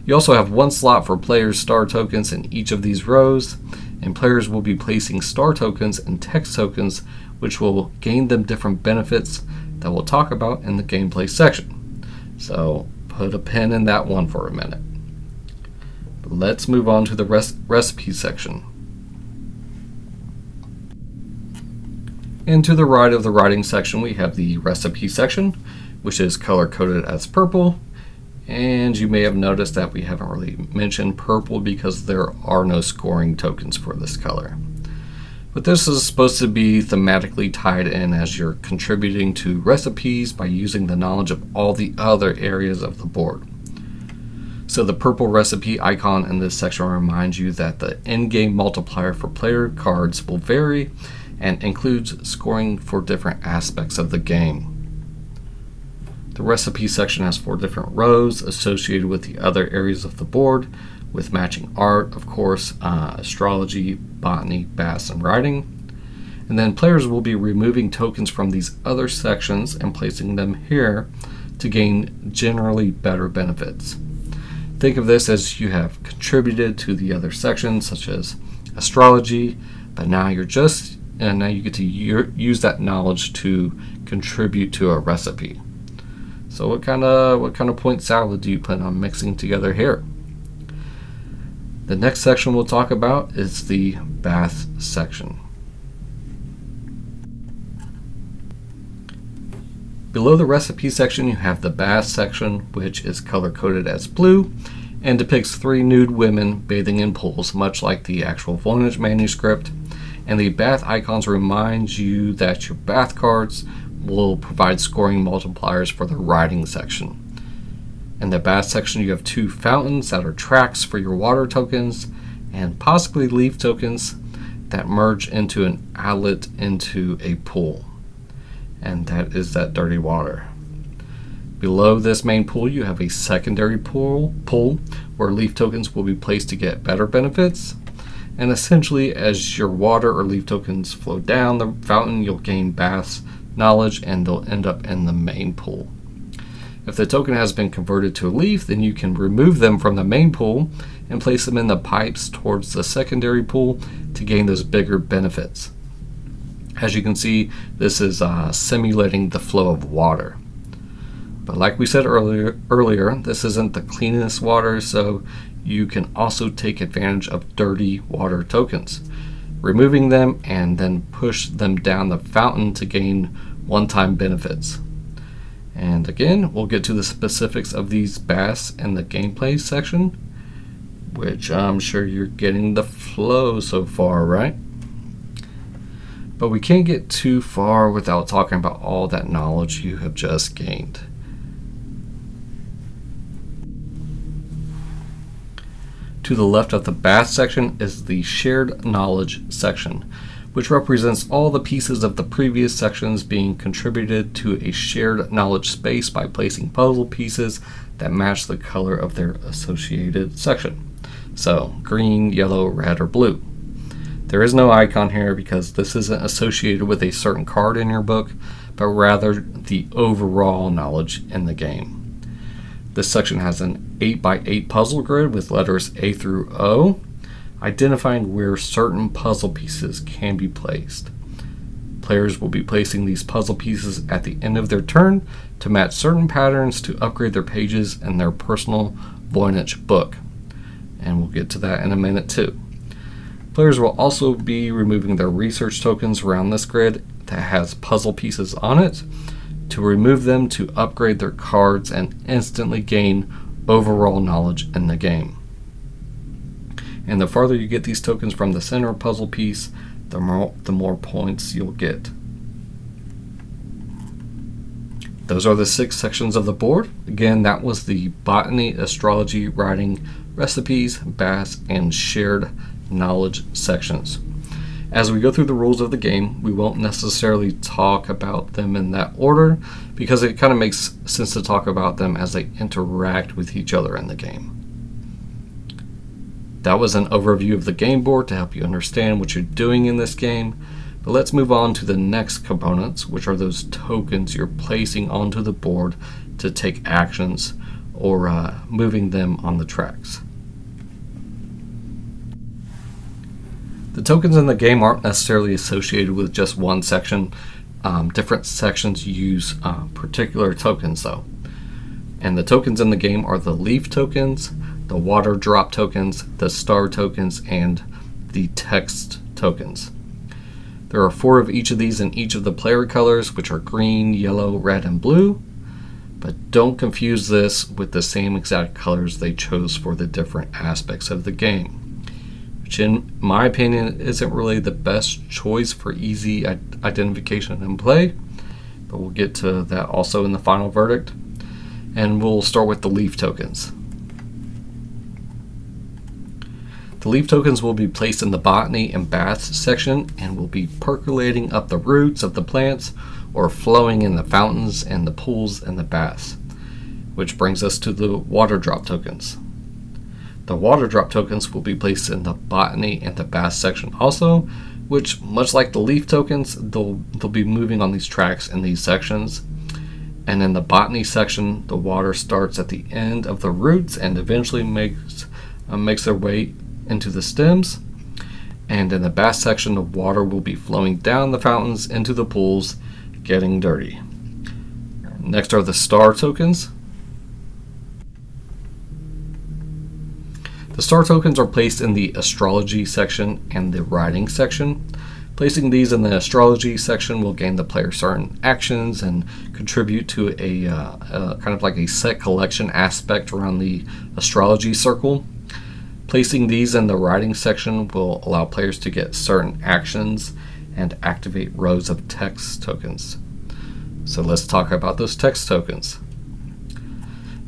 You also have 1 slot for players' star tokens in each of these rows, and players will be placing star tokens and text tokens, which will gain them different benefits that we'll talk about in the gameplay section. So put a pin in that one for a minute. But let's move on to the recipe section. And to the right of the writing section, we have the recipe section, which is color-coded as purple. And you may have noticed that we haven't really mentioned purple because there are no scoring tokens for this color. But this is supposed to be thematically tied in as you're contributing to recipes by using the knowledge of all the other areas of the board. So the purple recipe icon in this section reminds you that the in-game multiplier for player cards will vary and includes scoring for different aspects of the game. The recipe section has 4 different rows associated with the other areas of the board, with matching art, of course, astrology, botany, bass, and writing. And then players will be removing tokens from these other sections and placing them here to gain generally better benefits. Think of this as you have contributed to the other sections, such as astrology, but now you get to use that knowledge to contribute to a recipe. So what kind of point salad do you plan on mixing together here? The next section we'll talk about is the bath section. Below the recipe section, you have the bath section, which is color-coded as blue and depicts 3 nude women bathing in pools, much like the actual Voynich manuscript. And the bath icons remind you that your bath cards will provide scoring multipliers for the writing section. In the bath section, you have 2 fountains that are tracks for your water tokens and possibly leaf tokens that merge into an outlet into a pool, and that is that dirty water. Below this main pool, you have a secondary pool where leaf tokens will be placed to get better benefits. And essentially, as your water or leaf tokens flow down the fountain, you'll gain bass knowledge and they'll end up in the main pool. If the token has been converted to a leaf, then you can remove them from the main pool and place them in the pipes towards the secondary pool to gain those bigger benefits. As you can see, this is simulating the flow of water. But like we said earlier, this isn't the cleanest water, so you can also take advantage of dirty water tokens, removing them and then push them down the fountain to gain one-time benefits. And again, we'll get to the specifics of these bass in the gameplay section, which I'm sure you're getting the flow so far, right? But we can't get too far without talking about all that knowledge you have just gained. To the left of the bass section is the shared knowledge section, which represents all the pieces of the previous sections being contributed to a shared knowledge space by placing puzzle pieces that match the color of their associated section. So, green, yellow, red, or blue. There is no icon here because this isn't associated with a certain card in your book, but rather the overall knowledge in the game. This section has an 8x8 puzzle grid with letters A through O, identifying where certain puzzle pieces can be placed. Players will be placing these puzzle pieces at the end of their turn to match certain patterns to upgrade their pages in their personal Voynich book. And we'll get to that in a minute too. Players will also be removing their research tokens around this grid that has puzzle pieces on it to remove them to upgrade their cards and instantly gain overall knowledge in the game. And the farther you get these tokens from the center puzzle piece, the more points you'll get. Those are the 6 sections of the board. Again, that was the botany, astrology, writing, recipes, bass, and shared knowledge sections. As we go through the rules of the game, we won't necessarily talk about them in that order because it kind of makes sense to talk about them as they interact with each other in the game. That was an overview of the game board to help you understand what you're doing in this game. But let's move on to the next components, which are those tokens you're placing onto the board to take actions or moving them on the tracks. The tokens in the game aren't necessarily associated with just one section. Different sections use particular tokens though. And the tokens in the game are the leaf tokens, the water drop tokens, the star tokens, and the text tokens. There are 4 of each of these in each of the player colors, which are green, yellow, red, and blue. But don't confuse this with the same exact colors they chose for the different aspects of the game, which in my opinion isn't really the best choice for easy identification and play, but we'll get to that also in the final verdict. And we'll start with the leaf tokens. The leaf tokens will be placed in the botany and baths section and will be percolating up the roots of the plants or flowing in the fountains and the pools and the baths, which brings us to the water drop tokens. The water drop tokens will be placed in the botany and the bath section also, which, much like the leaf tokens, they'll be moving on these tracks in these sections. And in the botany section, the water starts at the end of the roots and eventually makes their way into the stems. And in the bath section, the water will be flowing down the fountains into the pools, getting dirty. Next are the star tokens. The star tokens are placed in the astrology section and the writing section. Placing these in the astrology section will gain the player certain actions and contribute to a kind of like a set collection aspect around the astrology circle. Placing these in the writing section will allow players to get certain actions and activate rows of text tokens. So let's talk about those text tokens.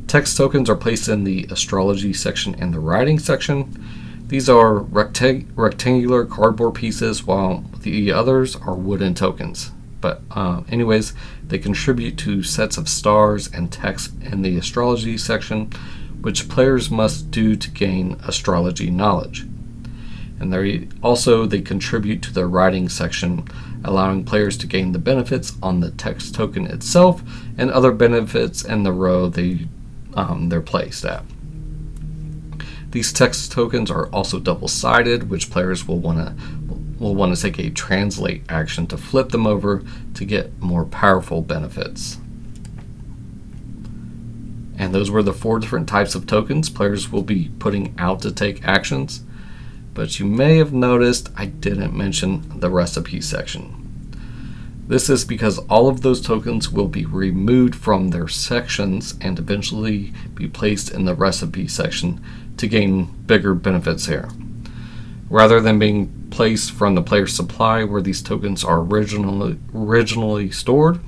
Text tokens are placed in the astrology section and the writing section. These are rectangular cardboard pieces, while the others are wooden tokens. But anyways, they contribute to sets of stars and text in the astrology section, which players must do to gain astrology knowledge. And they contribute to the writing section, allowing players to gain the benefits on the text token itself and other benefits in the row they're placed at. These text tokens are also double-sided, which players will want to take a translate action to flip them over to get more powerful benefits. And those were the 4 different types of tokens players will be putting out to take actions. But you may have noticed I didn't mention the recipe section. This is because all of those tokens will be removed from their sections and eventually be placed in the recipe section to gain bigger benefits here. Rather than being placed from the player's supply where these tokens are originally stored,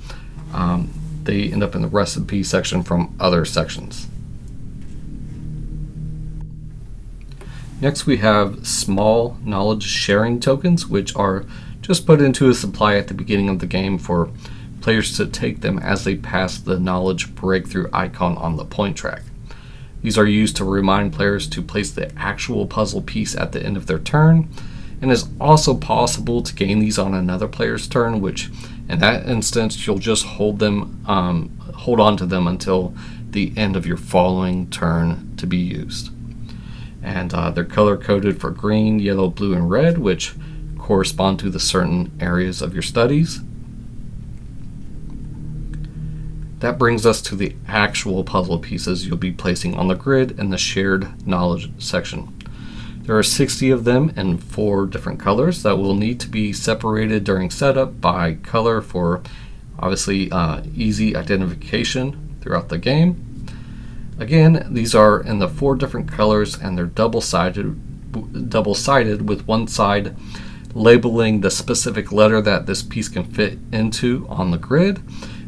they end up in the recipe section from other sections. Next we have small knowledge sharing tokens, which are just put into a supply at the beginning of the game for players to take them as they pass the knowledge breakthrough icon on the point track. These are used to remind players to place the actual puzzle piece at the end of their turn, and it's also possible to gain these on another player's turn, which in that instance you'll just hold on to them until the end of your following turn to be used. And they're color coded for green, yellow, blue, and red, which correspond to the certain areas of your studies. That brings us to the actual puzzle pieces you'll be placing on the grid in the shared knowledge section. There are 60 of them in 4 different colors that will need to be separated during setup by color for obviously easy identification throughout the game. Again, these are in the 4 different colors and they're double-sided with one side labeling the specific letter that this piece can fit into on the grid,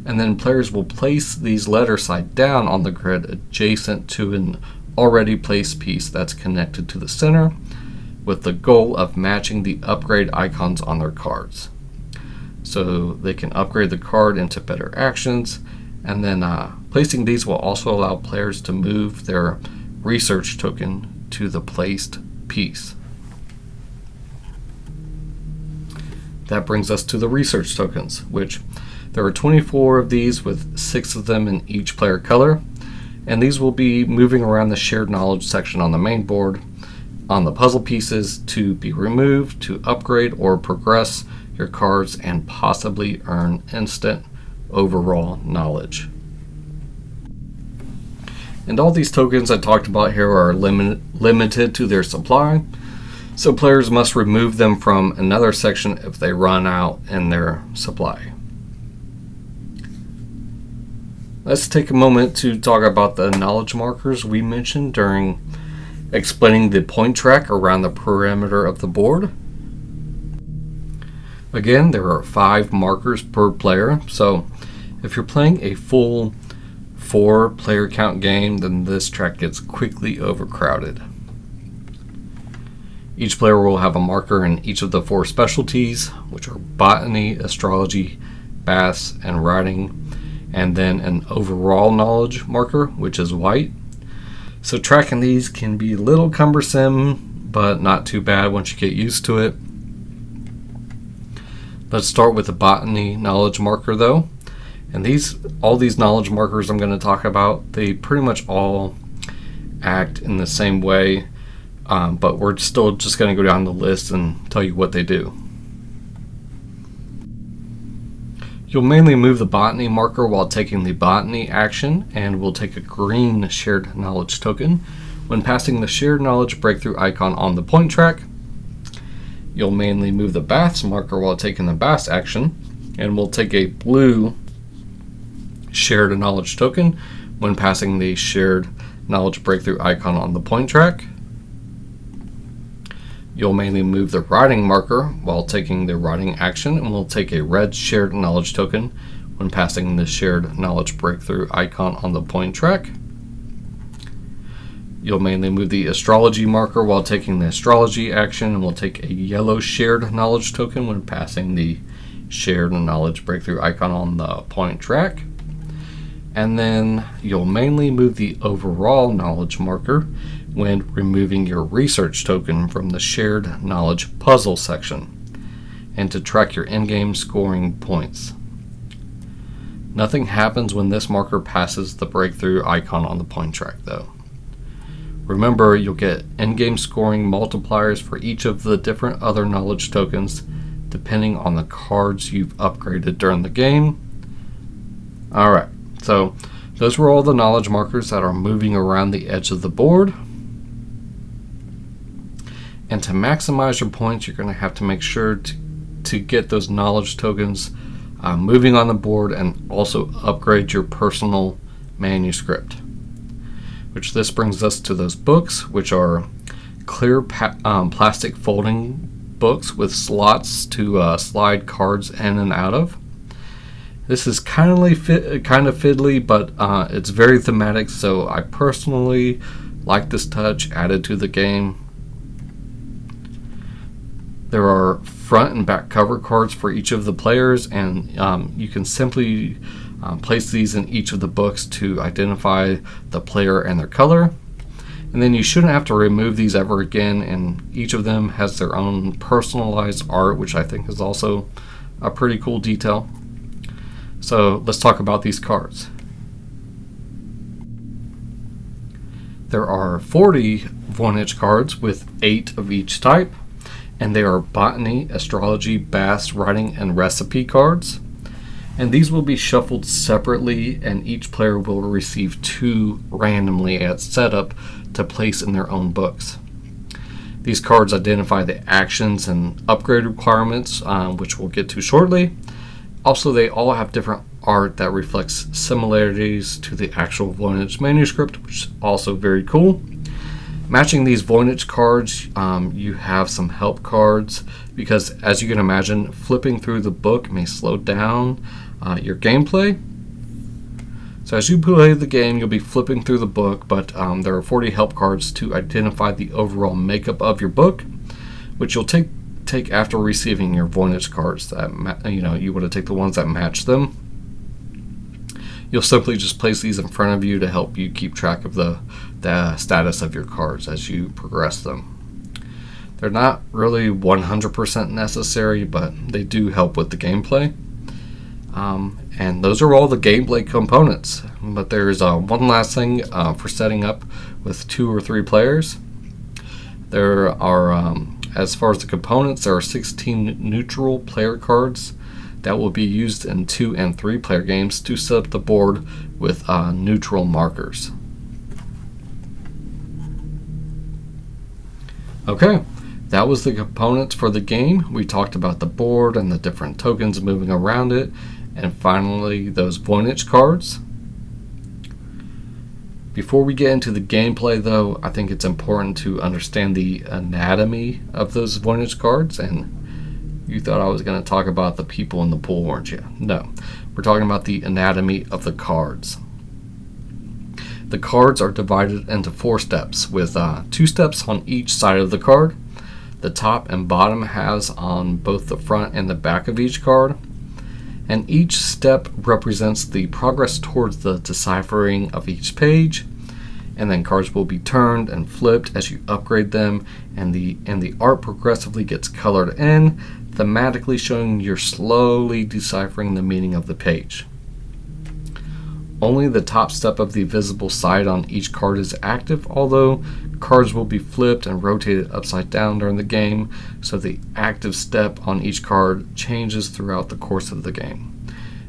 and then players will place these letters side down on the grid adjacent to an already placed piece that's connected to the center, with the goal of matching the upgrade icons on their cards. So they can upgrade the card into better actions, and then placing these will also allow players to move their research token to the placed piece. That brings us to the research tokens, which there are 24 of these with 6 of them in each player color, and these will be moving around the shared knowledge section on the main board on the puzzle pieces to be removed to upgrade or progress your cards and possibly earn instant overall knowledge. And all these tokens I talked about here are limited to their supply, so players must remove them from another section if they run out in their supply. Let's take a moment to talk about the knowledge markers we mentioned during explaining the point track around the perimeter of the board. Again, there are 5 markers per player, so if you're playing a full 4-player count game, then this track gets quickly overcrowded. Each player will have a marker in each of the 4 specialties, which are botany, astrology, baths, and writing, and then an overall knowledge marker, which is white. So tracking these can be a little cumbersome, but not too bad once you get used to it. Let's start with the botany knowledge marker though. And all these knowledge markers I'm going to talk about, they pretty much all act in the same way, but we're still just going to go down the list and tell you what they do. You'll mainly move the botany marker while taking the botany action, and will take a green shared knowledge token when passing the shared knowledge breakthrough icon on the point track. You'll mainly move the baths marker while taking the baths action, and will take a blue shared knowledge token when passing the shared knowledge breakthrough icon on the point track. You'll mainly move the writing marker while taking the writing action, and will take a red shared knowledge token when passing the shared knowledge breakthrough icon on the point track. You'll mainly move the astrology marker while taking the astrology action, and will take a yellow shared knowledge token when passing the shared knowledge breakthrough icon on the point track. And then you'll mainly move the overall knowledge marker when removing your research token from the shared knowledge puzzle section, and to track your in-game scoring points. Nothing happens when this marker passes the breakthrough icon on the point track though. Remember, you'll get in-game scoring multipliers for each of the different other knowledge tokens depending on the cards you've upgraded during the game. Alright, so those were all the knowledge markers that are moving around the edge of the board. And to maximize your points, you're going to have to make sure to get those knowledge tokens moving on the board, and also upgrade your personal manuscript. Which this brings us to those books, which are clear plastic folding books with slots to slide cards in and out of. This is kind of fiddly, but it's very thematic, so I personally like this touch added to the game. There are front and back cover cards for each of the players, and you can simply place these in each of the books to identify the player and their color. And then you shouldn't have to remove these ever again, and each of them has their own personalized art, which I think is also a pretty cool detail. So let's talk about these cards. There are 40 Voynich cards with 8 of each type, and they are botany, astrology, Bast, writing, and recipe cards. And these will be shuffled separately, and each player will receive 2 randomly at setup to place in their own books. These cards identify the actions and upgrade requirements, which we'll get to shortly. Also, they all have different art that reflects similarities to the actual Voynich manuscript, which is also very cool. Matching these Voynich cards, you have some help cards, because as you can imagine, flipping through the book may slow down your gameplay. So as you play the game, you'll be flipping through the book, but there are 40 help cards to identify the overall makeup of your book, which you'll take after receiving your Voynich cards. That you want to take the ones that match them. You'll simply just place these in front of you to help you keep track of the status of your cards as you progress them. They're not really 100% necessary, but they do help with the gameplay. And those are all the gameplay components. But there's one last thing for setting up with 2 or 3 players. There are, as far as the components, there are 16 neutral player cards that will be used in 2 and 3 player games to set up the board with neutral markers. Okay, that was the components for the game. We talked about the board and the different tokens moving around it, and finally those Voynich cards. Before we get into the gameplay though, I think it's important to understand the anatomy of those Voynich cards. And you thought I was going to talk about the people in the pool, weren't you? No, we're talking about the anatomy of the cards. The cards are divided into 4 steps, with 2 steps on each side of the card. The top and bottom halves on both the front and the back of each card. And each step represents the progress towards the deciphering of each page. And then cards will be turned and flipped as you upgrade them, and the art progressively gets colored in, thematically showing you're slowly deciphering the meaning of the page. Only the top step of the visible side on each card is active, although cards will be flipped and rotated upside down during the game, so the active step on each card changes throughout the course of the game.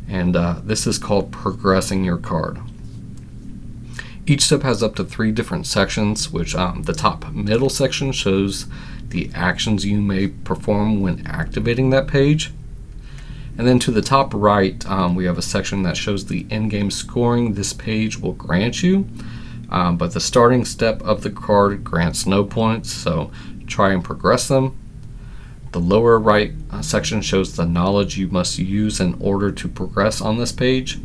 And this is called progressing your card. Each step has up to 3 different sections, which the top middle section shows the actions you may perform when activating that page. And then to the top right, we have a section that shows the in-game scoring this page will grant you, but the starting step of the card grants no points, so try and progress them. The lower right section shows the knowledge you must use in order to progress on this page.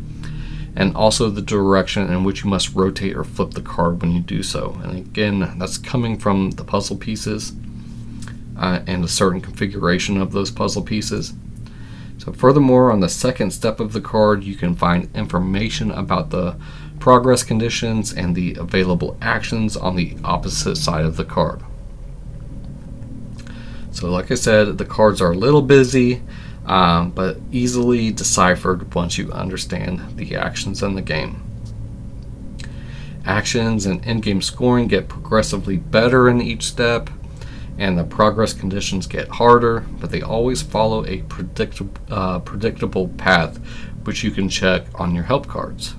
and also the direction in which you must rotate or flip the card when you do so. And again, that's coming from the puzzle pieces and a certain configuration of those puzzle pieces. So furthermore, on the second step of the card, you can find information about the progress conditions and the available actions on the opposite side of the card. So like I said, the cards are a little busy, but easily deciphered once you understand the actions in the game. Actions and in-game scoring get progressively better in each step, and the progress conditions get harder, but they always follow a predictable path, which you can check on your help cards.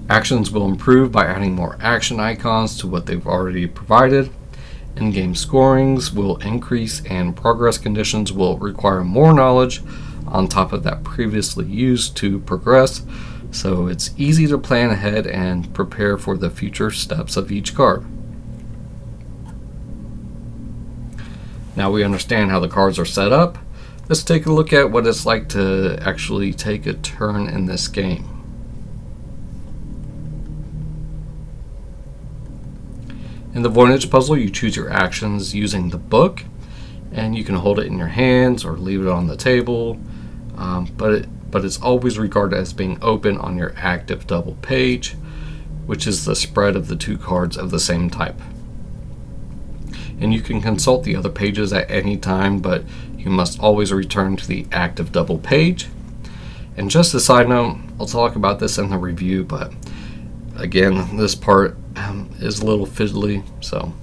Actions will improve by adding more action icons to what they've already provided. In-game scorings will increase, and progress conditions will require more knowledge on top of that previously used to progress, so it's easy to plan ahead and prepare for the future steps of each card. Now we understand how the cards are set up. Let's take a look at what it's like to actually take a turn in this game. In the Voynich Puzzle, you choose your actions using the book, and you can hold it in your hands or leave it on the table, but it's always regarded as being open on your active double page, which is the spread of the two cards of the same type. And you can consult the other pages at any time, but you must always return to the active double page. And just a side note, I'll talk about this in the review, but again, this part is a little fiddly, so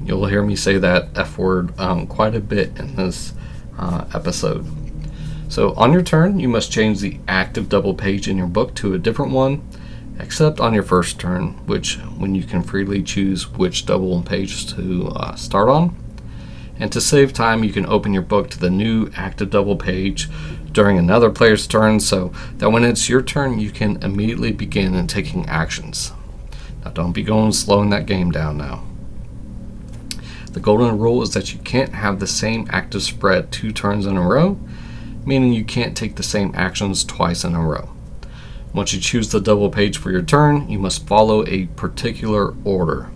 you'll hear me say that F word quite a bit in this episode. So on your turn, you must change the active double page in your book to a different one, except on your first turn, when you can freely choose which double page to start on. And to save time, you can open your book to the new active double page during another player's turn, so that when it's your turn, you can immediately begin and taking actions. Now don't be slowing that game down now. The golden rule is that you can't have the same active spread 2 turns in a row, meaning you can't take the same actions twice in a row. Once you choose the double page for your turn, you must follow a particular order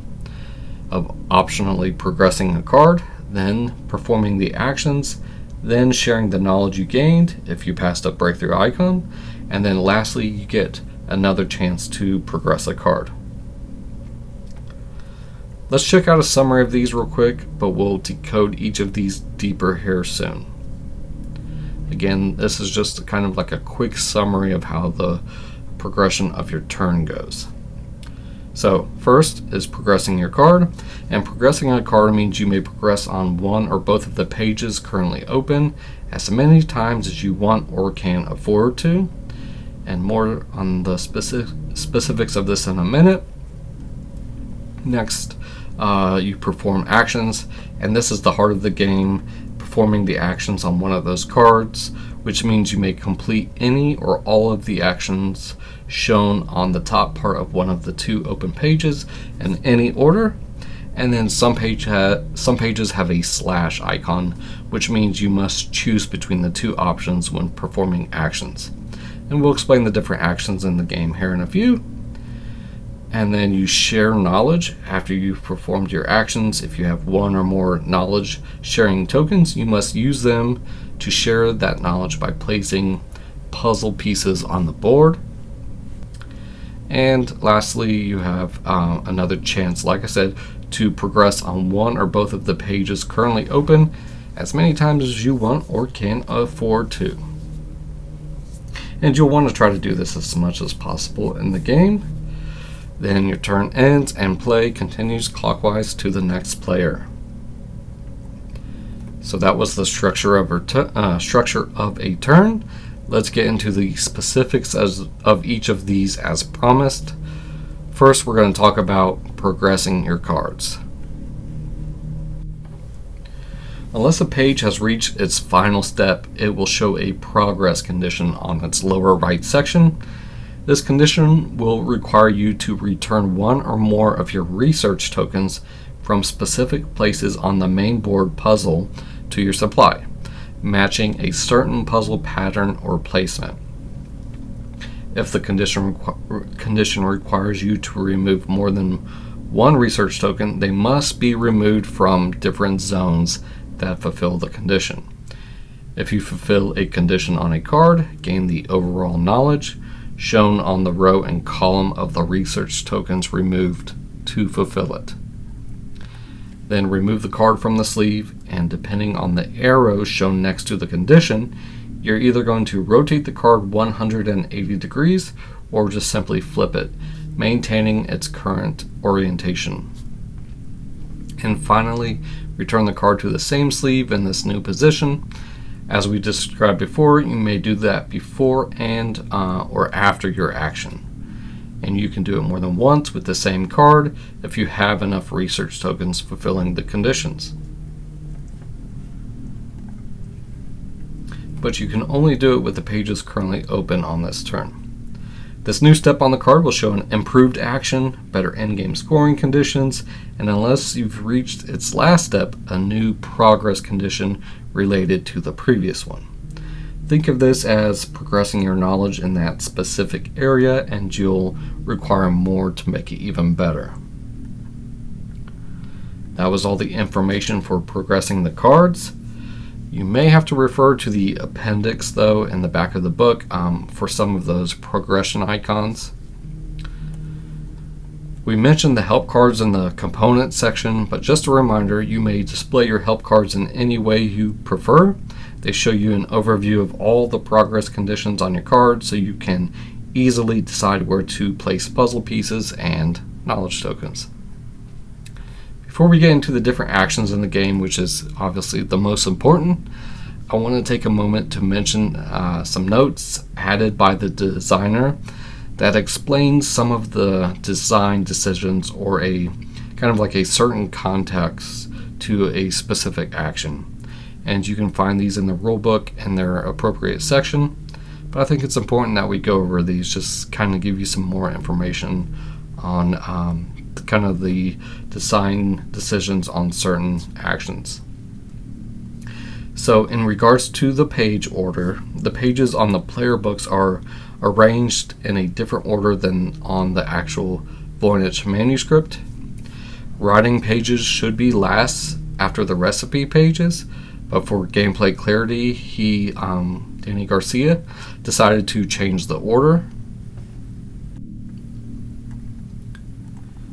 of optionally progressing a card, then performing the actions, then sharing the knowledge you gained if you passed a breakthrough icon, and then lastly you get another chance to progress a card. Let's check out a summary of these real quick, but we'll decode each of these deeper here soon. Again, this is just kind of like a quick summary of how the progression of your turn goes. So first is progressing your card, and progressing a card means you may progress on one or both of the pages currently open as many times as you want or can afford to, and more on the specifics of this in a minute. Next, you perform actions, and this is the heart of the game, performing the actions on one of those cards, which means you may complete any or all of the actions shown on the top part of one of the 2 open pages in any order. And then some pages have a slash icon, which means you must choose between the 2 options when performing actions. And we'll explain the different actions in the game here in a few. And then you share knowledge after you've performed your actions. If you have 1 or more knowledge sharing tokens, you must use them to share that knowledge by placing puzzle pieces on the board. And lastly, you have another chance, like I said, to progress on one or both of the pages currently open as many times as you want or can afford to. And you'll want to try to do this as much as possible in the game. Then your turn ends and play continues clockwise to the next player. So that was the structure of a turn. Let's get into the specifics of each of these as promised. First, we're going to talk about progressing your cards. Unless a page has reached its final step, it will show a progress condition on its lower right section. This condition will require you to return one or more of your research tokens from specific places on the main board puzzle to your supply. matching a certain puzzle pattern or placement. If the condition requires you to remove more than one research token, they must be removed from different zones that fulfill the condition. If you fulfill a condition on a card, gain the overall knowledge shown on the row and column of the research tokens removed to fulfill it. Then remove the card from the sleeve, and depending on the arrow shown next to the condition, you're either going to rotate the card 180 degrees or just simply flip it, maintaining its current orientation. And finally, return the card to the same sleeve in this new position. As we described before, you may do that before and or after your action. And you can do it more than once with the same card if you have enough research tokens fulfilling the conditions. But you can only do it with the pages currently open on this turn. This new step on the card will show an improved action, better endgame scoring conditions, and unless you've reached its last step, a new progress condition related to the previous one. Think of this as progressing your knowledge in that specific area, and you'll require more to make it even better. That was all the information for progressing the cards. You may have to refer to the appendix, though, in the back of the book for some of those progression icons. We mentioned the help cards in the components section, but just a reminder, you may display your help cards in any way you prefer. They show you an overview of all the progress conditions on your card, so you can easily decide where to place puzzle pieces and knowledge tokens. Before we get into the different actions in the game, which is obviously the most important, I want to take a moment to mention some notes added by the designer that explains some of the design decisions or a kind of like a certain context to a specific action. And you can find these in the rulebook in their appropriate section. But I think it's important that we go over these, just kind of give you some more information on kind of the design decisions on certain actions. So in regards to the page order, the pages on the player books are arranged in a different order than on the actual Voynich manuscript. Writing pages should be last after the recipe pages, but for gameplay clarity, Danny Garcia, decided to change the order.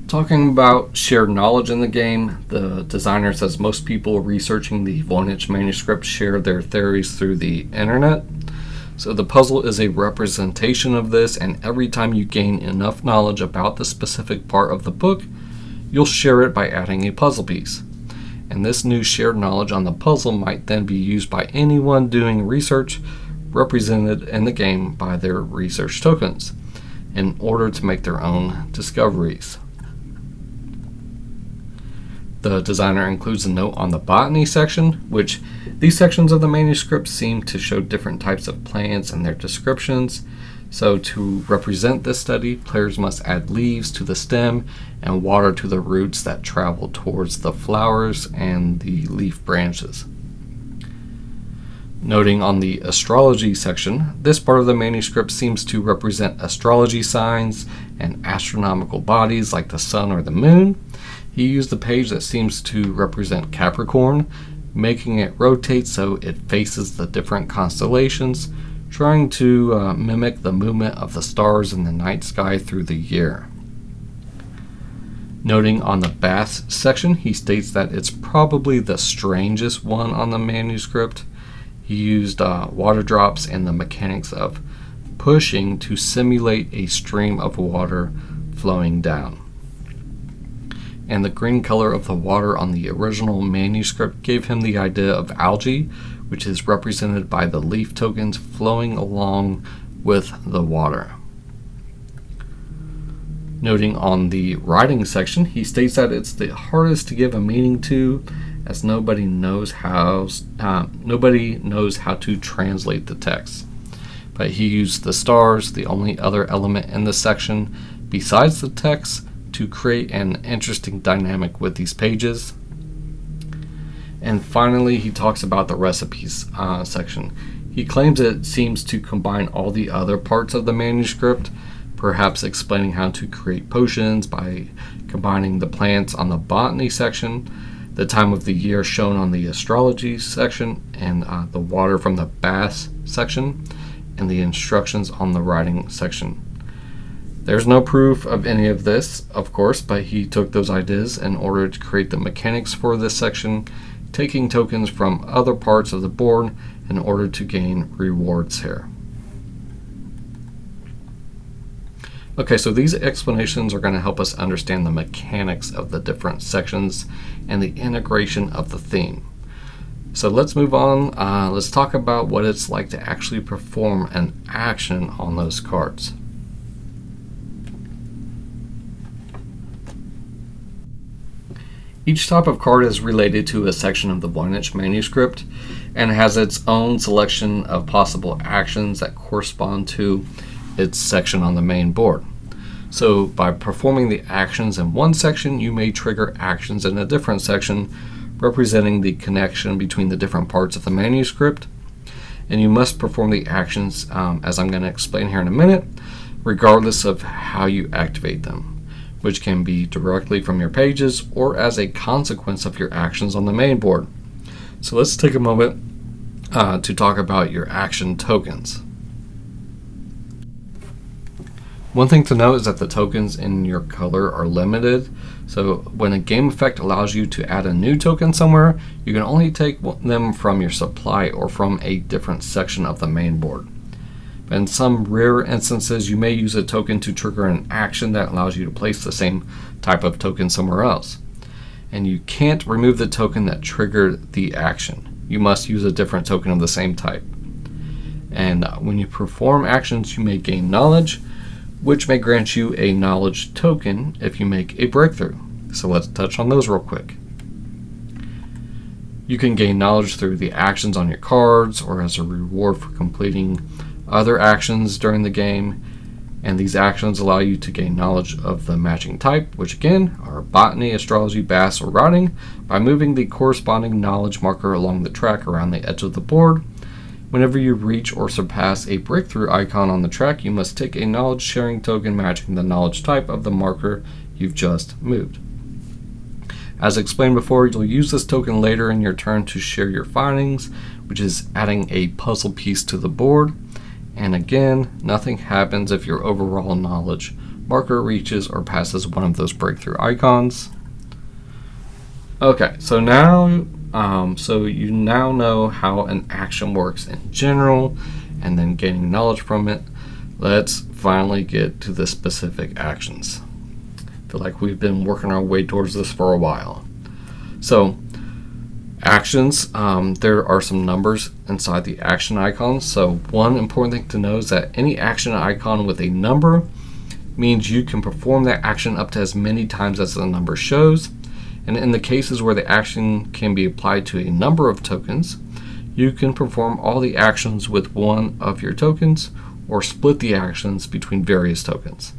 Talking about shared knowledge in the game, the designer says most people researching the Voynich manuscript share their theories through the internet. So the puzzle is a representation of this, and every time you gain enough knowledge about the specific part of the book, you'll share it by adding a puzzle piece. And this new shared knowledge on the puzzle might then be used by anyone doing research represented in the game by their research tokens in order to make their own discoveries. The designer includes a note on the botany section, which these sections of the manuscript seem to show different types of plants and their descriptions. So to represent this study, players must add leaves to the stem and water to the roots that travel towards the flowers and the leaf branches. Noting on the astrology section, this part of the manuscript seems to represent astrology signs and astronomical bodies like the sun or the moon. He used a page that seems to represent Capricorn, making it rotate so it faces the different constellations, trying to mimic the movement of the stars in the night sky through the year. Noting on the bath section, he states that it's probably the strangest one on the manuscript. He used water drops and the mechanics of pushing to simulate a stream of water flowing down. And the green color of the water on the original manuscript gave him the idea of algae, which is represented by the leaf tokens flowing along with the water. Noting on the writing section, he states that it's the hardest to give a meaning to, as nobody knows how to translate the text. But he used the stars, the only other element in the section besides the text, to create an interesting dynamic with these pages. And finally, he talks about the recipes section. He claims it seems to combine all the other parts of the manuscript, perhaps explaining how to create potions by combining the plants on the botany section, the time of the year shown on the astrology section, and the water from the baths section, and the instructions on the writing section. There's no proof of any of this, of course, but he took those ideas in order to create the mechanics for this section, taking tokens from other parts of the board in order to gain rewards here. Okay, so these explanations are going to help us understand the mechanics of the different sections and the integration of the theme. So let's move on. Let's talk about what it's like to actually perform an action on those cards. Each type of card is related to a section of the Voynich manuscript and has its own selection of possible actions that correspond to its section on the main board. So by performing the actions in one section, you may trigger actions in a different section, representing the connection between the different parts of the manuscript. And you must perform the actions, as I'm going to explain here in a minute, regardless of how you activate them, which can be directly from your pages or as a consequence of your actions on the main board. So let's take a moment to talk about your action tokens. One thing to note is that the tokens in your color are limited. So when a game effect allows you to add a new token somewhere, you can only take them from your supply or from a different section of the main board. But in some rare instances, you may use a token to trigger an action that allows you to place the same type of token somewhere else. And you can't remove the token that triggered the action. You must use a different token of the same type. And when you perform actions, you may gain knowledge, which may grant you a knowledge token if you make a breakthrough. So let's touch on those real quick. You can gain knowledge through the actions on your cards or as a reward for completing other actions during the game, and these actions allow you to gain knowledge of the matching type, which again are botany, astrology, baths, or writing, by moving the corresponding knowledge marker along the track around the edge of the board. Whenever you reach or surpass a breakthrough icon on the track, you must take a knowledge sharing token matching the knowledge type of the marker you've just moved. As explained before, you'll use this token later in your turn to share your findings, which is adding a puzzle piece to the board. And again, nothing happens if your overall knowledge marker reaches or passes one of those breakthrough icons. Okay, so you now know how an action works in general and then gaining knowledge from it. Let's finally get to the specific actions. I feel like we've been working our way towards this for a while. So actions, there are some numbers inside the action icons. So one important thing to know is that any action icon with a number means you can perform that action up to as many times as the number shows. And in the cases where the action can be applied to a number of tokens, you can perform all the actions with one of your tokens or split the actions between various tokens.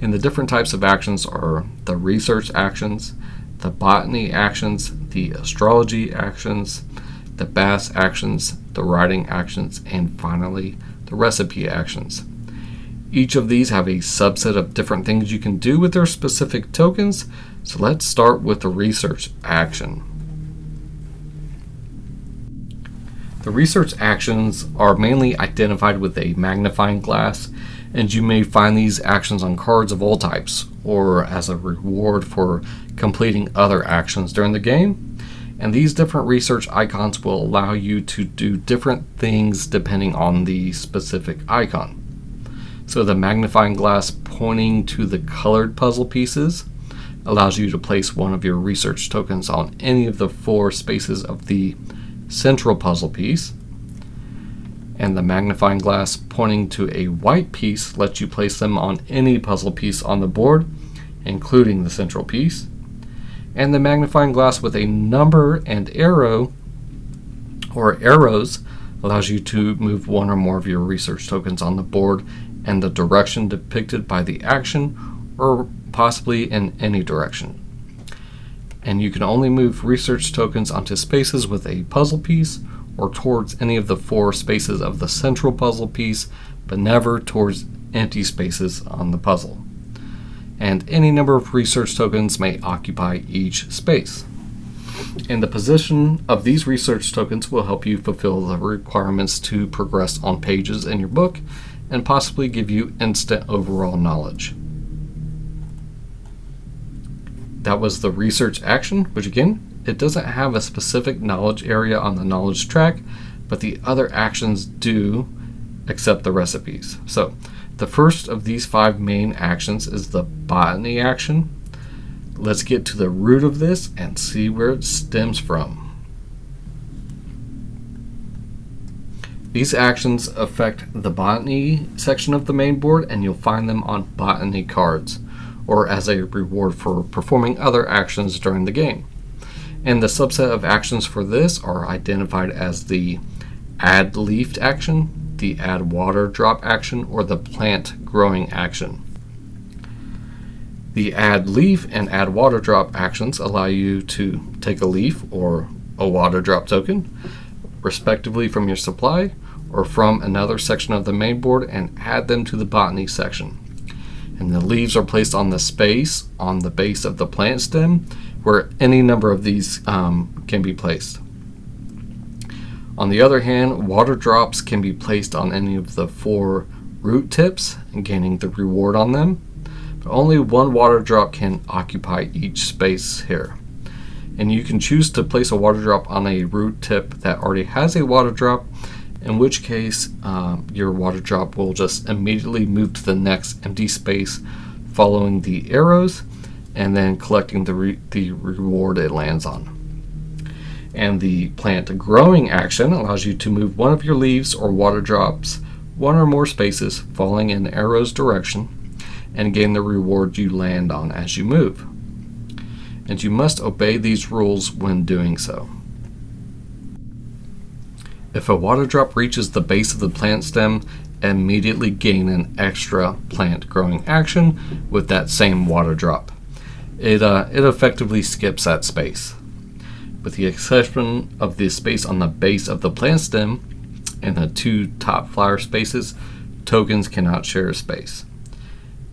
And the different types of actions are the research actions, the botany actions, the astrology actions, the baths actions, the writing actions, and finally the recipe actions. Each of these have a subset of different things you can do with their specific tokens. So let's start with the research action. The research actions are mainly identified with a magnifying glass, and you may find these actions on cards of all types or as a reward for completing other actions during the game. And these different research icons will allow you to do different things depending on the specific icon. So the magnifying glass pointing to the colored puzzle pieces allows you to place one of your research tokens on any of the 4 spaces of the central puzzle piece. And the magnifying glass pointing to a white piece lets you place them on any puzzle piece on the board, including the central piece. And the magnifying glass with a number and arrow or arrows allows you to move one or more of your research tokens on the board in the direction depicted by the action or possibly in any direction. and you can only move research tokens onto spaces with a puzzle piece or towards any of the 4 spaces of the central puzzle piece, but never towards empty spaces on the puzzle. And any number of research tokens may occupy each space. And the position of these research tokens will help you fulfill the requirements to progress on pages in your book and possibly give you instant overall knowledge. That was the research action, which again, it doesn't have a specific knowledge area on the knowledge track, but the other actions do except the recipes. So the first of these 5 main actions is the botany action. Let's get to the root of this and see where it stems from. These actions affect the botany section of the main board, and you'll find them on botany cards, or as a reward for performing other actions during the game. And the subset of actions for this are identified as the add leaf action, the add water drop action, or the plant growing action. The add leaf and add water drop actions allow you to take a leaf or a water drop token, respectively, from your supply or from another section of the main board and add them to the botany section. And the leaves are placed on the space on the base of the plant stem, where any number of these can be placed. On the other hand, water drops can be placed on any of the 4 root tips and gaining the reward on them. But only 1 water drop can occupy each space here. And you can choose to place a water drop on a root tip that already has a water drop, in which case your water drop will just immediately move to the next empty space following the arrows and then collecting the reward it lands on. And the plant growing action allows you to move one of your leaves or water drops 1 or more spaces following an arrow's direction and gain the reward you land on as you move. And you must obey these rules when doing so. If a water drop reaches the base of the plant stem, immediately gain an extra plant growing action with that same water drop. It effectively skips that space. With the exception of the space on the base of the plant stem and the 2 top flower spaces, tokens cannot share space.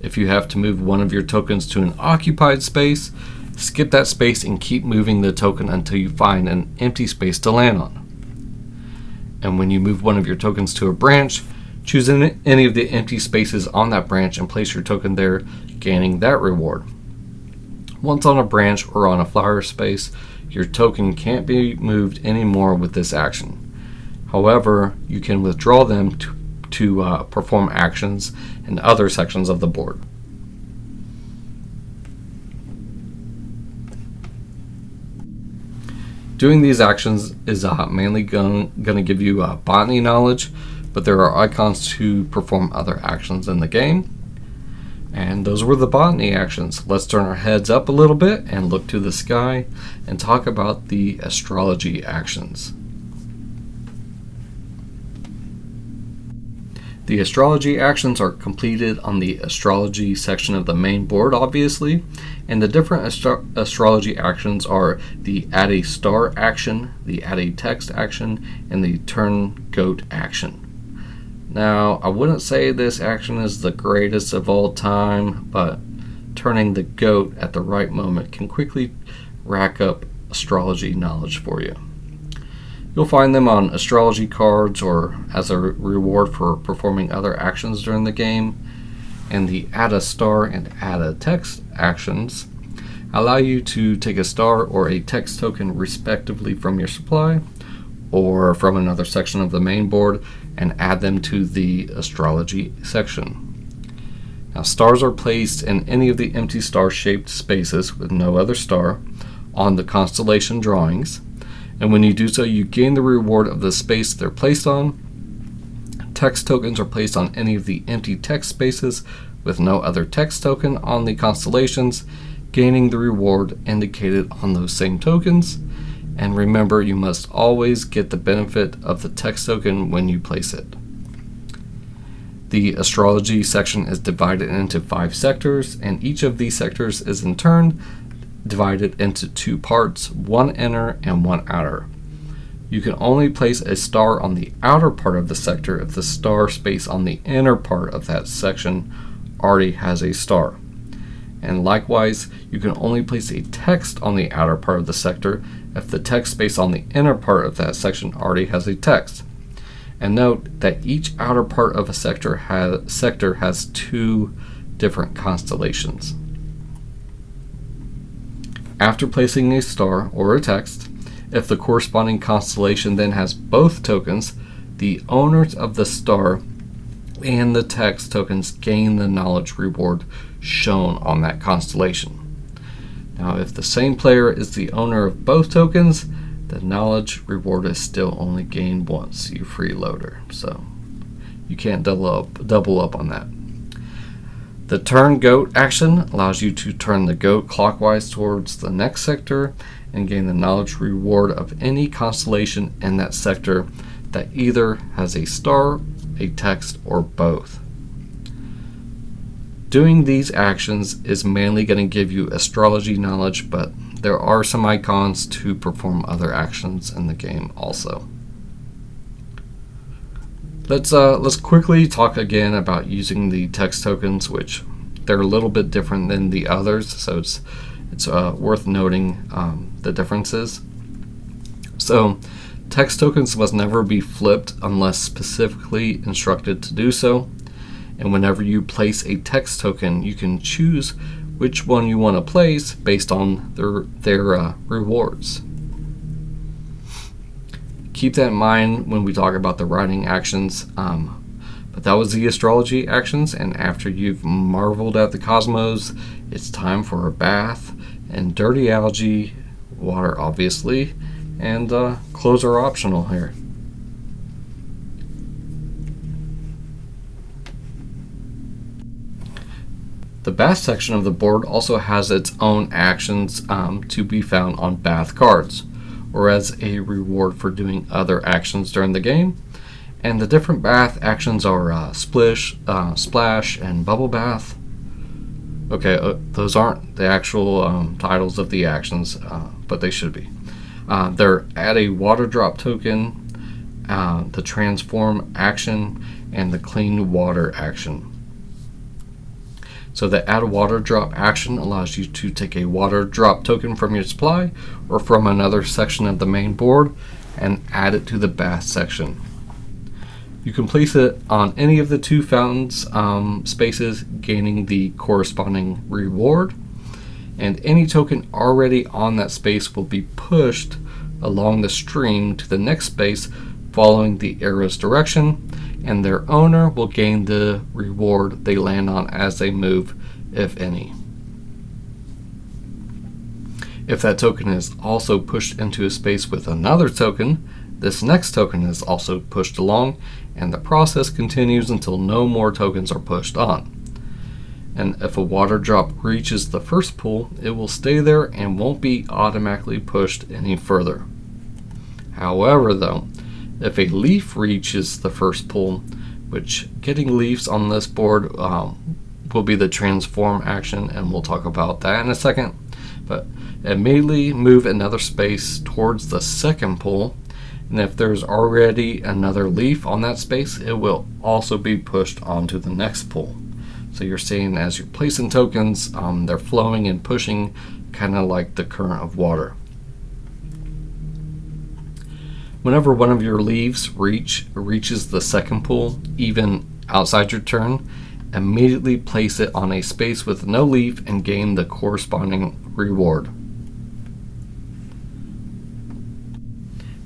If you have to move one of your tokens to an occupied space, skip that space and keep moving the token until you find an empty space to land on. And when you move one of your tokens to a branch, choose any of the empty spaces on that branch and place your token there, gaining that reward. Once on a branch or on a flower space, your token can't be moved anymore with this action. However, you can withdraw them to perform actions in other sections of the board. Doing these actions is mainly going to give you botany knowledge, but there are icons to perform other actions in the game. And those were the botany actions. Let's turn our heads up a little bit and look to the sky and talk about the astrology actions. The astrology actions are completed on the astrology section of the main board, obviously, and the different astrology actions are the add a star action, the add a text action, and the turn goat action. Now, I wouldn't say this action is the greatest of all time, but turning the goat at the right moment can quickly rack up astrology knowledge for you. You'll find them on astrology cards or as a reward for performing other actions during the game. And the add a star and add a text actions allow you to take a star or a text token respectively from your supply or from another section of the main board and add them to the astrology section. Now, stars are placed in any of the empty star-shaped spaces with no other star on the constellation drawings, and when you do so, you gain the reward of the space they're placed on. Text tokens are placed on any of the empty text spaces with no other text token on the constellations, gaining the reward indicated on those same tokens. And remember, you must always get the benefit of the text token when you place it. The astrology section is divided into 5 sectors, and each of these sectors is in turn divided into two parts, one inner and one outer. You can only place a star on the outer part of the sector if the star space on the inner part of that section already has a star. And likewise, you can only place a text on the outer part of the sector if the text space on the inner part of that section already has a text. And note that each outer part of a sector has two different constellations. After placing a star or a text, if the corresponding constellation then has both tokens, the owners of the star and the text tokens gain the knowledge reward shown on that constellation. Now, if the same player is the owner of both tokens, the knowledge reward is still only gained once, you freeloader. So you can't double up on that. The turn goat action allows you to turn the goat clockwise towards the next sector and gain the knowledge reward of any constellation in that sector that either has a star, a text, or both. Doing these actions is mainly going to give you astrology knowledge, but there are some icons to perform other actions in the game also. Let's quickly talk again about using the text tokens, which they're a little bit different than the others, so it's worth noting the differences. So, text tokens must never be flipped unless specifically instructed to do so. And whenever you place a text token, you can choose which one you want to place based on their rewards. Keep that in mind when we talk about the writing actions. But that was the astrology actions, and after you've marveled at the cosmos, it's time for a bath and dirty algae, water obviously, and clothes are optional here. The bath section of the board also has its own actions to be found on bath cards, or as a reward for doing other actions during the game. And the different bath actions are splish, splash, and bubble bath. Okay, those aren't the actual titles of the actions, but they should be. They're add a water drop token, the transform action, and the clean water action. So the add a water drop action allows you to take a water drop token from your supply or from another section of the main board and add it to the bath section. You can place it on any of the two fountains spaces, gaining the corresponding reward, and any token already on that space will be pushed along the stream to the next space following the arrow's direction, and their owner will gain the reward they land on as they move, if any. If that token is also pushed into a space with another token, this next token is also pushed along, and the process continues until no more tokens are pushed on. And if a water drop reaches the first pool, it will stay there and won't be automatically pushed any further. However, though, if a leaf reaches the first pool, which getting leaves on this board will be the transform action, and we'll talk about that in a second, but immediately move another space towards the second pool, and if there's already another leaf on that space, it will also be pushed onto the next pool. So you're seeing as you're placing tokens, they're flowing and pushing, kind of like the current of water. Whenever one of your leaves reaches the second pool, even outside your turn, immediately place it on a space with no leaf and gain the corresponding reward.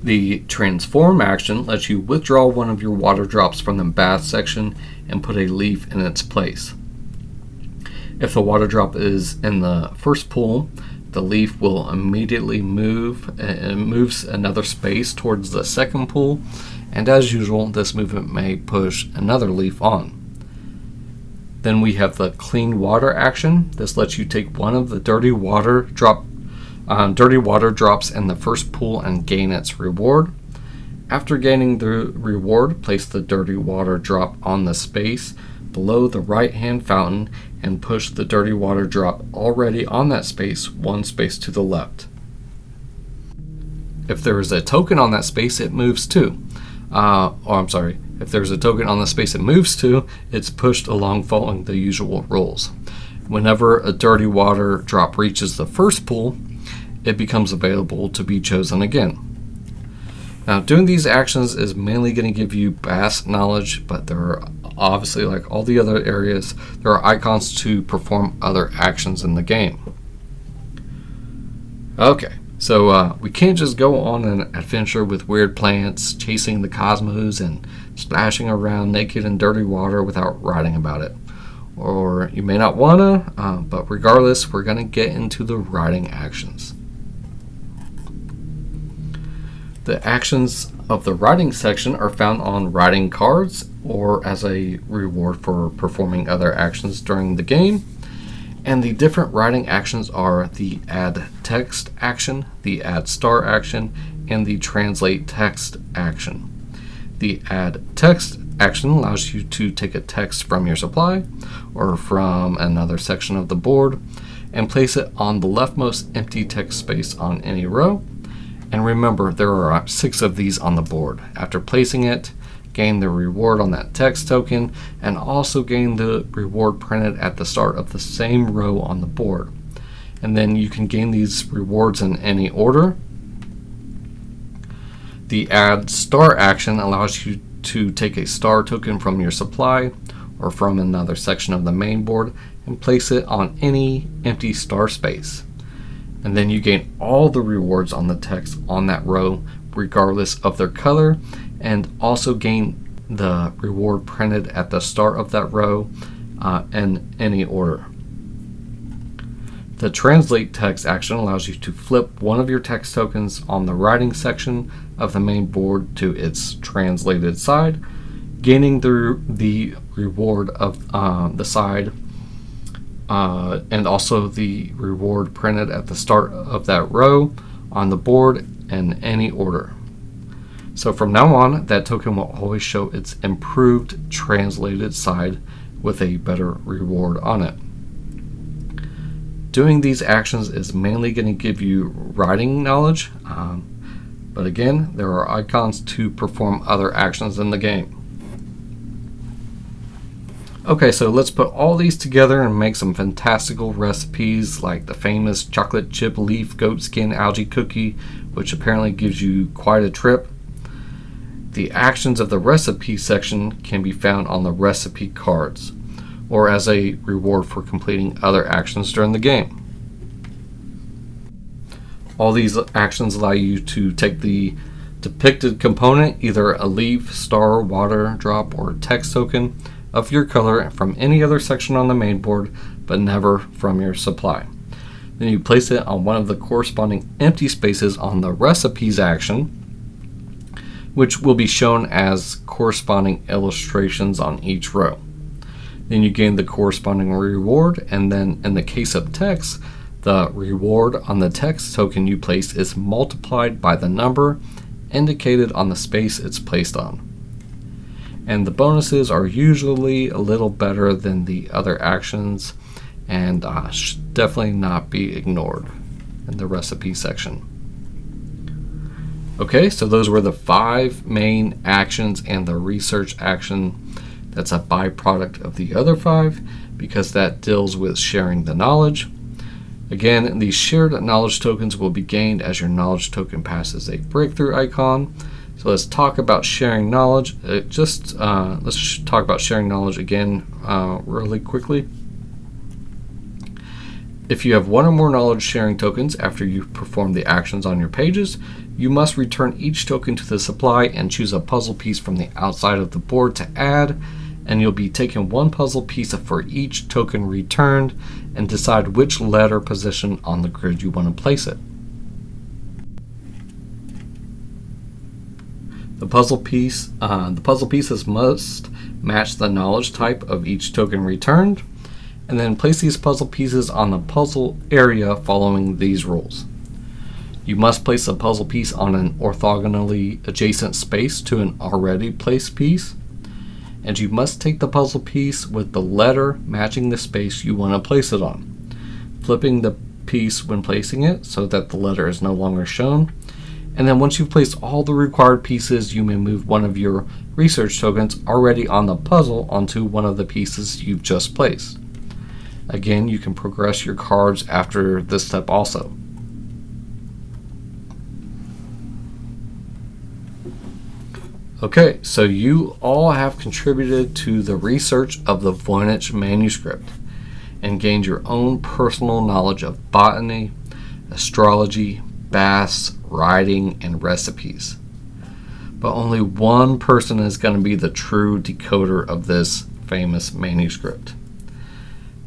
The transform action lets you withdraw one of your water drops from the bath section and put a leaf in its place. If the water drop is in the first pool, the leaf will immediately move and moves another space towards the second pool, and as usual, this movement may push another leaf on. Then we have the clean water action. This lets you take one of the dirty water drops in the first pool and gain its reward. After gaining the reward, place the dirty water drop on the space below the right hand fountain and push the dirty water drop already on that space one space to the left. If there is a token on that space, it moves too. If there's a token on the space it moves to, it's pushed along following the usual rules. Whenever a dirty water drop reaches the first pool, it becomes available to be chosen again. Now, doing these actions is mainly going to give you basic knowledge, but there are obviously, like all the other areas, there are icons to perform other actions in the game. Okay, so we can't just go on an adventure with weird plants, chasing the cosmos, and splashing around naked in dirty water without writing about it. Or you may not want to, but regardless, we're going to get into the writing actions. The actions of the writing section are found on writing cards or as a reward for performing other actions during the game. And the different writing actions are the add text action, the add star action, and the translate text action. The add text action allows you to take a text from your supply or from another section of the board and place it on the leftmost empty text space on any row. And remember, there are 6 of these on the board. After placing it, gain the reward on that text token, and also gain the reward printed at the start of the same row on the board. And then you can gain these rewards in any order. The add star action allows you to take a star token from your supply or from another section of the main board and place it on any empty star space. And then you gain all the rewards on the text on that row regardless of their color, and also gain the reward printed at the start of that row in any order. The translate text action allows you to flip one of your text tokens on the writing section of the main board to its translated side, gaining the reward of the side and also the reward printed at the start of that row on the board in any order. So from now on, that token will always show its improved translated side with a better reward on it. Doing these actions is mainly going to give you writing knowledge, but again, there are icons to perform other actions in the game. Okay, so let's put all these together and make some fantastical recipes like the famous chocolate chip leaf goat skin algae cookie, which apparently gives you quite a trip. The actions of the recipe section can be found on the recipe cards, or as a reward for completing other actions during the game. All these actions allow you to take the depicted component, either a leaf, star, water drop, or text token of your color from any other section on the main board, but never from your supply. Then you place it on one of the corresponding empty spaces on the recipes action, which will be shown as corresponding illustrations on each row. Then you gain the corresponding reward, and then in the case of text, the reward on the text token you place is multiplied by the number indicated on the space it's placed on. And the bonuses are usually a little better than the other actions and should definitely not be ignored in the recipe section. Okay, so those were the 5 main actions and the research action that's a byproduct of the other 5 because that deals with sharing the knowledge. Again, these shared knowledge tokens will be gained as your knowledge token passes a breakthrough icon. So let's talk about sharing knowledge. Let's talk about sharing knowledge again really quickly. If you have one or more knowledge sharing tokens after you've performed the actions on your pages, you must return each token to the supply and choose a puzzle piece from the outside of the board to add, and you'll be taking one puzzle piece for each token returned and decide which letter position on the grid you want to place it. The puzzle pieces must match the knowledge type of each token returned, and then place these puzzle pieces on the puzzle area following these rules. You must place a puzzle piece on an orthogonally adjacent space to an already placed piece, and you must take the puzzle piece with the letter matching the space you want to place it on, flipping the piece when placing it so that the letter is no longer shown. And then once you've placed all the required pieces, you may move one of your research tokens already on the puzzle onto one of the pieces you've just placed. Again, you can progress your cards after this step also. Okay, so you all have contributed to the research of the Voynich manuscript and gained your own personal knowledge of botany, astrology, baths, writing, and recipes. But only one person is going to be the true decoder of this famous manuscript.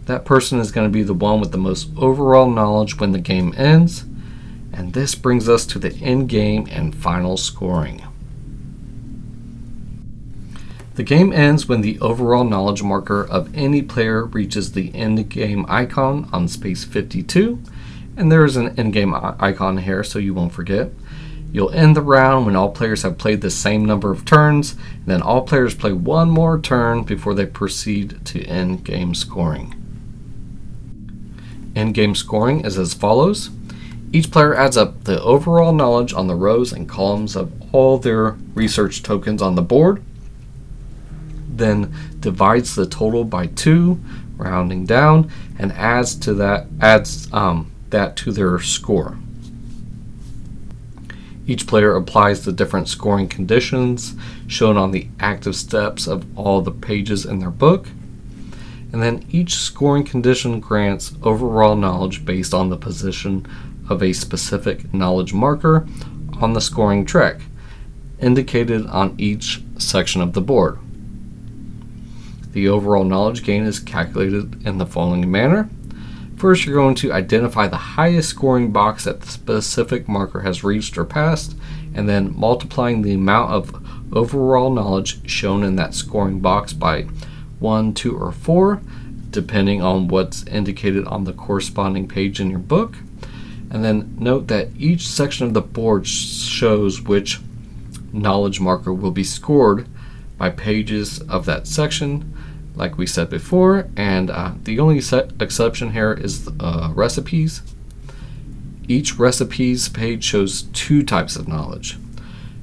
That person is going to be the one with the most overall knowledge when the game ends, and this brings us to the end game and final scoring. The game ends when the overall knowledge marker of any player reaches the end game icon on space 52, and there is an end game icon here so you won't forget. You'll end the round when all players have played the same number of turns, and then all players play one more turn before they proceed to end game scoring. End game scoring is as follows. Each player adds up the overall knowledge on the rows and columns of all their research tokens on the board, then divides the total by 2, rounding down, and adds that to their score. Each player applies the different scoring conditions shown on the active steps of all the pages in their book, and then each scoring condition grants overall knowledge based on the position of a specific knowledge marker on the scoring track, indicated on each section of the board. The overall knowledge gain is calculated in the following manner. First, you're going to identify the highest scoring box that the specific marker has reached or passed, and then multiplying the amount of overall knowledge shown in that scoring box by 1, 2, or 4, depending on what's indicated on the corresponding page in your book. And then note that each section of the board shows which knowledge marker will be scored by pages of that section, like we said before, and the only exception here is recipes. Each recipes page shows 2 types of knowledge.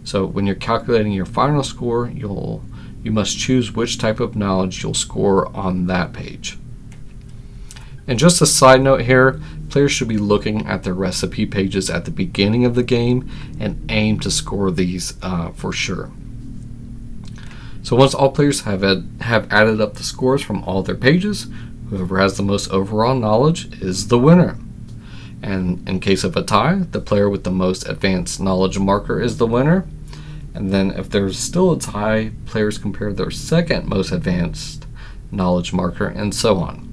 So when you're calculating your final score, you must choose which type of knowledge you'll score on that page. And just a side note here, players should be looking at their recipe pages at the beginning of the game and aim to score these for sure. So once all players have added up the scores from all their pages, whoever has the most overall knowledge is the winner. And in case of a tie, the player with the most advanced knowledge marker is the winner. And then if there's still a tie, players compare their second most advanced knowledge marker, and so on.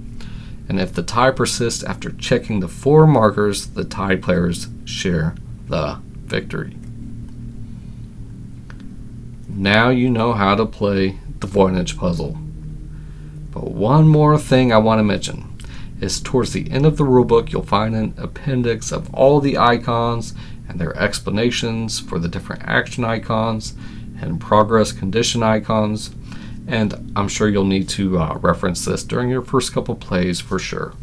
And if the tie persists after checking the 4 markers, the tied players share the victory. Now you know how to play the Voynich puzzle. But one more thing I want to mention is towards the end of the rulebook you'll find an appendix of all the icons and their explanations for the different action icons and progress condition icons, and I'm sure you'll need to reference this during your first couple plays for sure.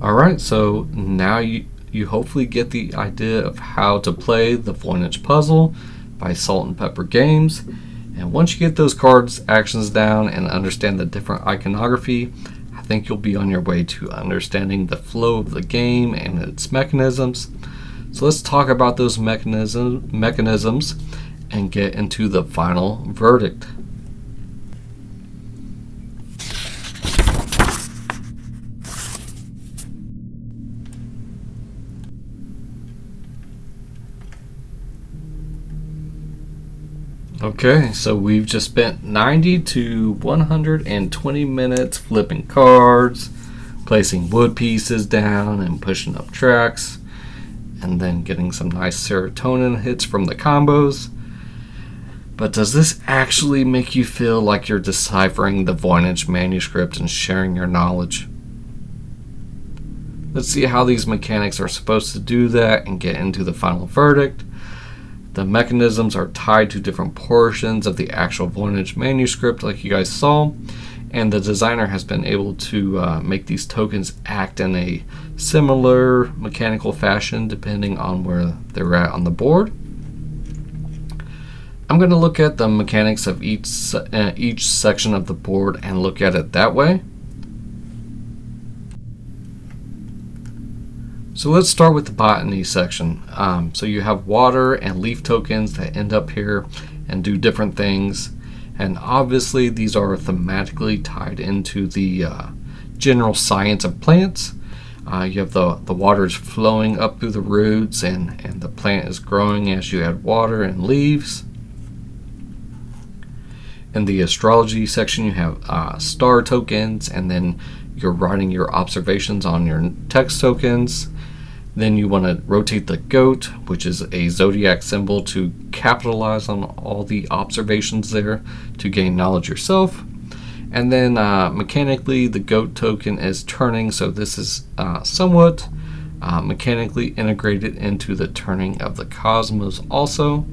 Alright, so now you hopefully get the idea of how to play the Voynich Puzzle by Salt and Pepper Games. And once you get those cards actions down and understand the different iconography, I think you'll be on your way to understanding the flow of the game and its mechanisms. So let's talk about those mechanisms and get into the final verdict. Okay, so we've just spent 90 to 120 minutes flipping cards, placing wood pieces down and pushing up tracks, and then getting some nice serotonin hits from the combos. But does this actually make you feel like you're deciphering the Voynich manuscript and sharing your knowledge? Let's see how these mechanics are supposed to do that and get into the final verdict. The mechanisms are tied to different portions of the actual Voynich manuscript, like you guys saw, and the designer has been able to make these tokens act in a similar mechanical fashion depending on where they're at on the board. I'm going to look at the mechanics of each section of the board and look at it that way. So let's start with the botany section. So you have water and leaf tokens that end up here and do different things. And obviously these are thematically tied into the general science of plants. You have the water is flowing up through the roots and the plant is growing as you add water and leaves. In the astrology section you have star tokens, and then you're writing your observations on your text tokens. Then you want to rotate the goat, which is a zodiac symbol, to capitalize on all the observations there to gain knowledge yourself. And then mechanically the goat token is turning, so this is somewhat mechanically integrated into the turning of the cosmos also.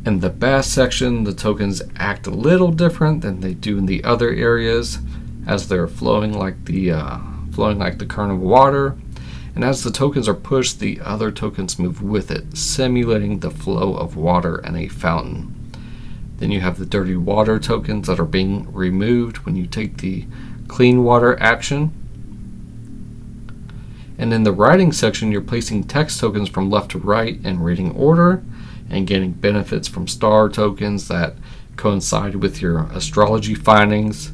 In the bass section, the tokens act a little different than they do in the other areas, as they're flowing like the current of water, and as the tokens are pushed, the other tokens move with it, simulating the flow of water in a fountain. Then you have the dirty water tokens that are being removed when you take the clean water action. And in the writing section, you're placing text tokens from left to right in reading order and getting benefits from star tokens that coincide with your astrology findings.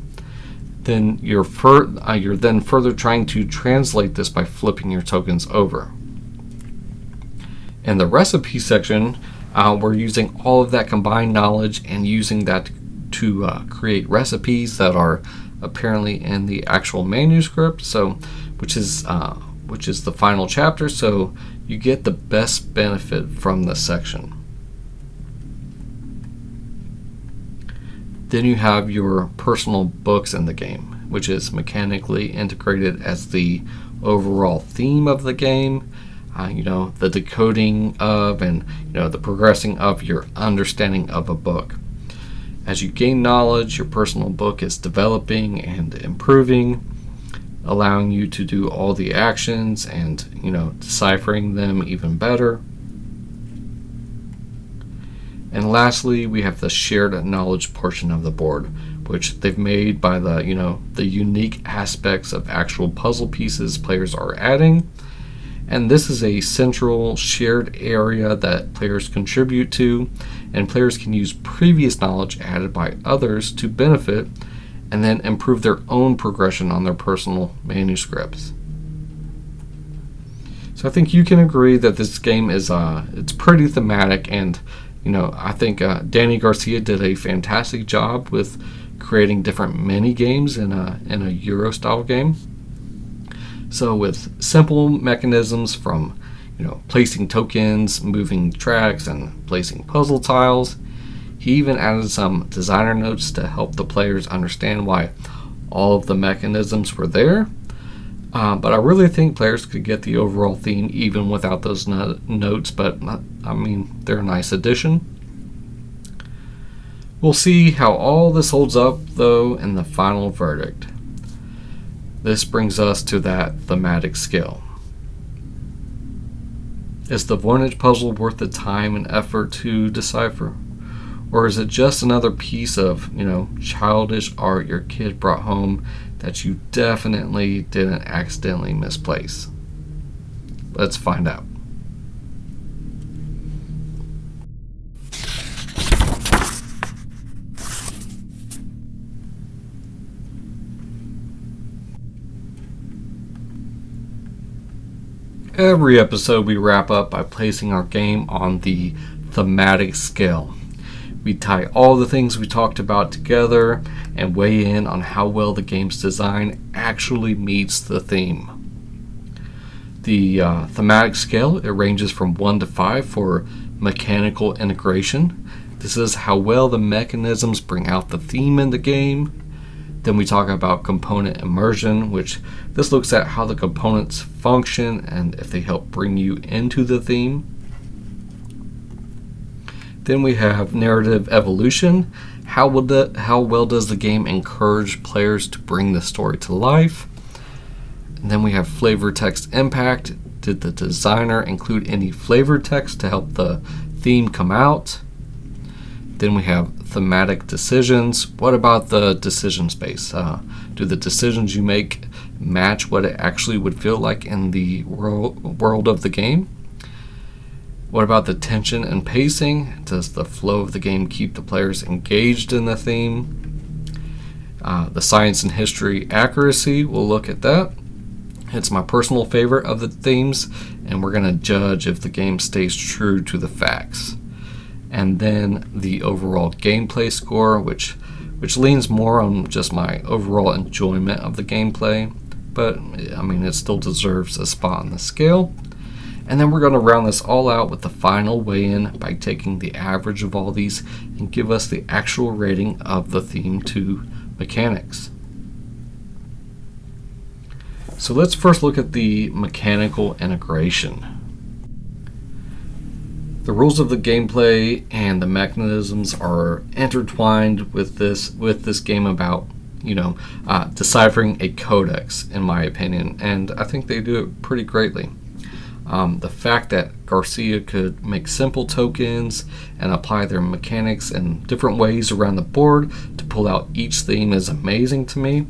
Then you're then further trying to translate this by flipping your tokens over. In the recipe section, we're using all of that combined knowledge and using that to create recipes that are apparently in the actual manuscript, so which is the final chapter, so you get the best benefit from this section. Then you have your personal books in the game, which is mechanically integrated as the overall theme of the game. The decoding of and the progressing of your understanding of a book. As you gain knowledge, your personal book is developing and improving, allowing you to do all the actions and deciphering them even better. And lastly, we have the shared knowledge portion of the board, which they've made by the unique aspects of actual puzzle pieces players are adding. And this is a central shared area that players contribute to, and players can use previous knowledge added by others to benefit and then improve their own progression on their personal manuscripts. So I think you can agree that this game is it's pretty thematic, and I think Danny Garcia did a fantastic job with creating different mini games in a Euro style game. So with simple mechanisms from placing tokens, moving tracks, and placing puzzle tiles, he even added some designer notes to help the players understand why all of the mechanisms were there. But I really think players could get the overall theme even without those notes, but they're a nice addition. We'll see how all this holds up, though, in the final verdict. This brings us to that thematic scale. Is the Voynich puzzle worth the time and effort to decipher? Or is it just another piece of, childish art your kid brought home that you definitely didn't accidentally misplace? Let's find out. Every episode we wrap up by placing our game on the thematic scale. We tie all the things we talked about together and weigh in on how well the game's design actually meets the theme. The thematic scale, it ranges from 1 to 5 for mechanical integration. This is how well the mechanisms bring out the theme in the game. Then we talk about component immersion, which this looks at how the components function and if they help bring you into the theme. Then we have narrative evolution. How well does the game encourage players to bring the story to life? And then we have flavor text impact. Did the designer include any flavor text to help the theme come out? Then we have thematic decisions. What about the decision space? Do the decisions you make match what it actually would feel like in the world of the game? What about the tension and pacing? Does the flow of the game keep the players engaged in the theme? The science and history accuracy, we'll look at that. It's my personal favorite of the themes, and we're going to judge if the game stays true to the facts. And then the overall gameplay score, which leans more on just my overall enjoyment of the gameplay, but I mean, it still deserves a spot on the scale. And then we're going to round this all out with the final weigh-in by taking the average of all these and give us the actual rating of the theme to mechanics. So let's first look at the mechanical integration. The rules of the gameplay and the mechanisms are intertwined with this game about, deciphering a codex, in my opinion, and I think they do it pretty greatly. The fact that Garcia could make simple tokens and apply their mechanics in different ways around the board to pull out each theme is amazing to me.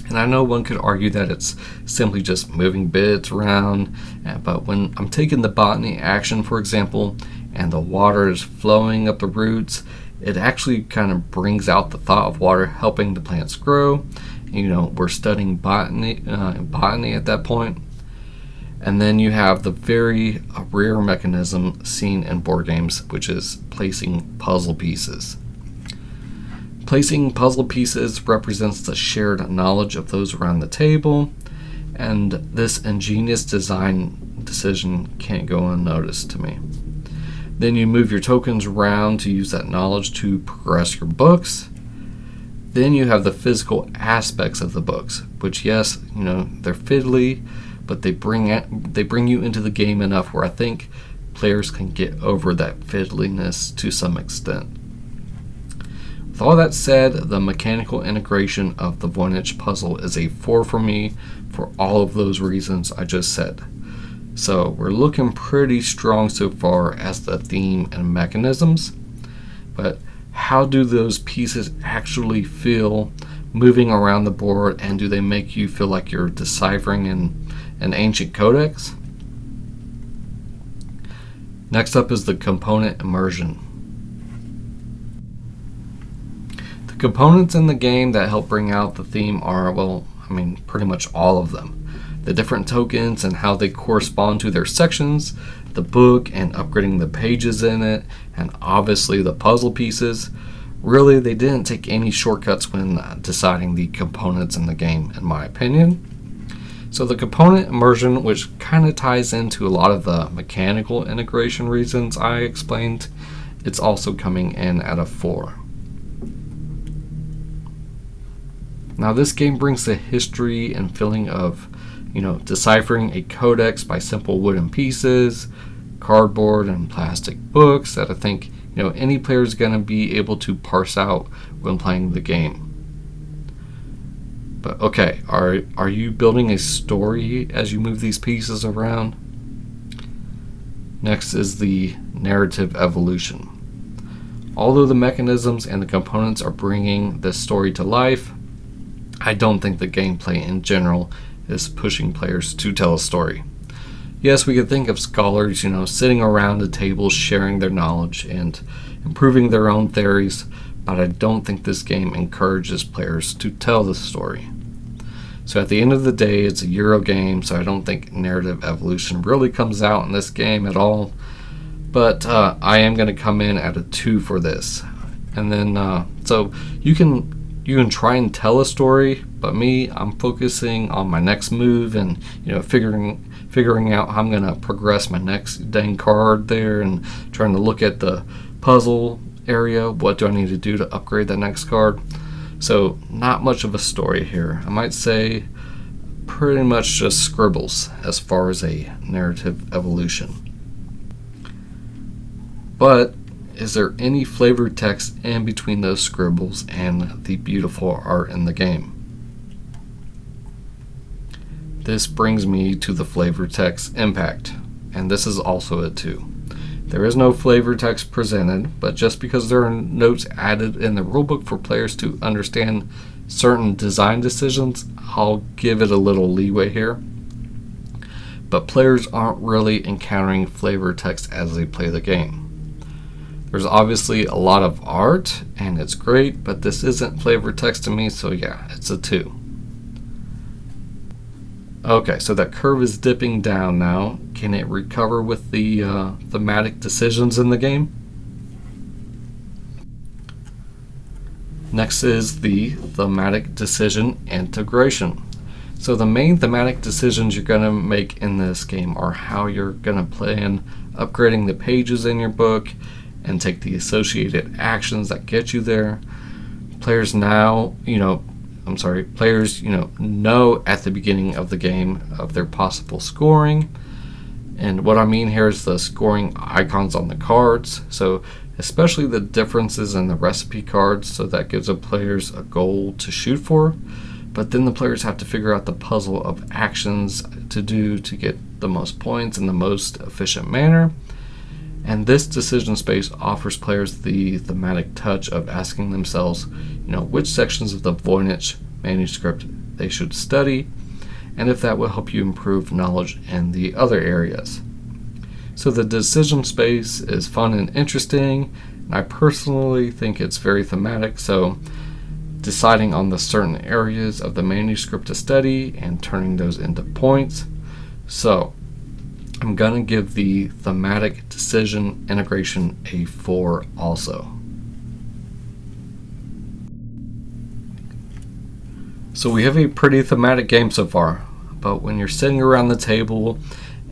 And I know one could argue that it's simply just moving bits around, but when I'm taking the botany action, for example, and the water is flowing up the roots, it actually kind of brings out the thought of water helping the plants grow. We're studying botany at that point. And then you have the very rare mechanism seen in board games, which is placing puzzle pieces. Placing puzzle pieces represents the shared knowledge of those around the table, and this ingenious design decision can't go unnoticed to me. Then you move your tokens around to use that knowledge to progress your books. Then you have the physical aspects of the books, which, yes, they're fiddly, but they bring you into the game enough where I think players can get over that fiddliness to some extent. With all that said, the mechanical integration of the Voynich Puzzle is a 4 for me for all of those reasons I just said. So we're looking pretty strong so far as the theme and mechanisms, but how do those pieces actually feel moving around the board, and do they make you feel like you're deciphering an ancient codex? Next up is the component immersion. The components in the game that help bring out the theme are, pretty much all of them. The different tokens and how they correspond to their sections, the book and upgrading the pages in it, and obviously the puzzle pieces. Really, they didn't take any shortcuts when deciding the components in the game, in my opinion. So the component immersion, which kind of ties into a lot of the mechanical integration reasons I explained, it's also coming in at a 4. Now this game brings the history and feeling of, deciphering a codex by simple wooden pieces, cardboard and plastic books that I think, any player is going to be able to parse out when playing the game. But okay, are you building a story as you move these pieces around? Next is the narrative evolution. Although the mechanisms and the components are bringing this story to life, I don't think the gameplay in general is pushing players to tell a story. Yes, we could think of scholars, sitting around a table sharing their knowledge and improving their own theories, but I don't think this game encourages players to tell the story. So at the end of the day, it's a Euro game, so I don't think narrative evolution really comes out in this game at all. But I am going to come in at a 2 for this. And then, so you can try and tell a story, but me, I'm focusing on my next move and figuring out how I'm going to progress my next dang card there, and trying to look at the puzzle area. What do I need to do to upgrade the next card? So not much of a story here. I might say pretty much just scribbles as far as a narrative evolution. But is there any flavored text in between those scribbles and the beautiful art in the game? This brings me to the flavor text impact, and this is also a 2. There is no flavor text presented, but just because there are notes added in the rulebook for players to understand certain design decisions, I'll give it a little leeway here. But players aren't really encountering flavor text as they play the game. There's obviously a lot of art, and it's great, but this isn't flavor text to me, so yeah, it's a 2. Okay, so that curve is dipping down now. Can it recover with the thematic decisions in the game? Next is the thematic decision integration. So the main thematic decisions you're going to make in this game are how you're going to plan upgrading the pages in your book and take the associated actions that get you there. Players know at the beginning of the game of their possible scoring. And what I mean here is the scoring icons on the cards. So especially the differences in the recipe cards, so that gives the players a goal to shoot for. But then the players have to figure out the puzzle of actions to do to get the most points in the most efficient manner. And this decision space offers players the thematic touch of asking themselves, which sections of the Voynich manuscript they should study, and if that will help you improve knowledge in the other areas. So the decision space is fun and interesting, and I personally think it's very thematic, so deciding on the certain areas of the manuscript to study and turning those into points. So I'm going to give the thematic decision integration a 4 also. So we have a pretty thematic game so far, but when you're sitting around the table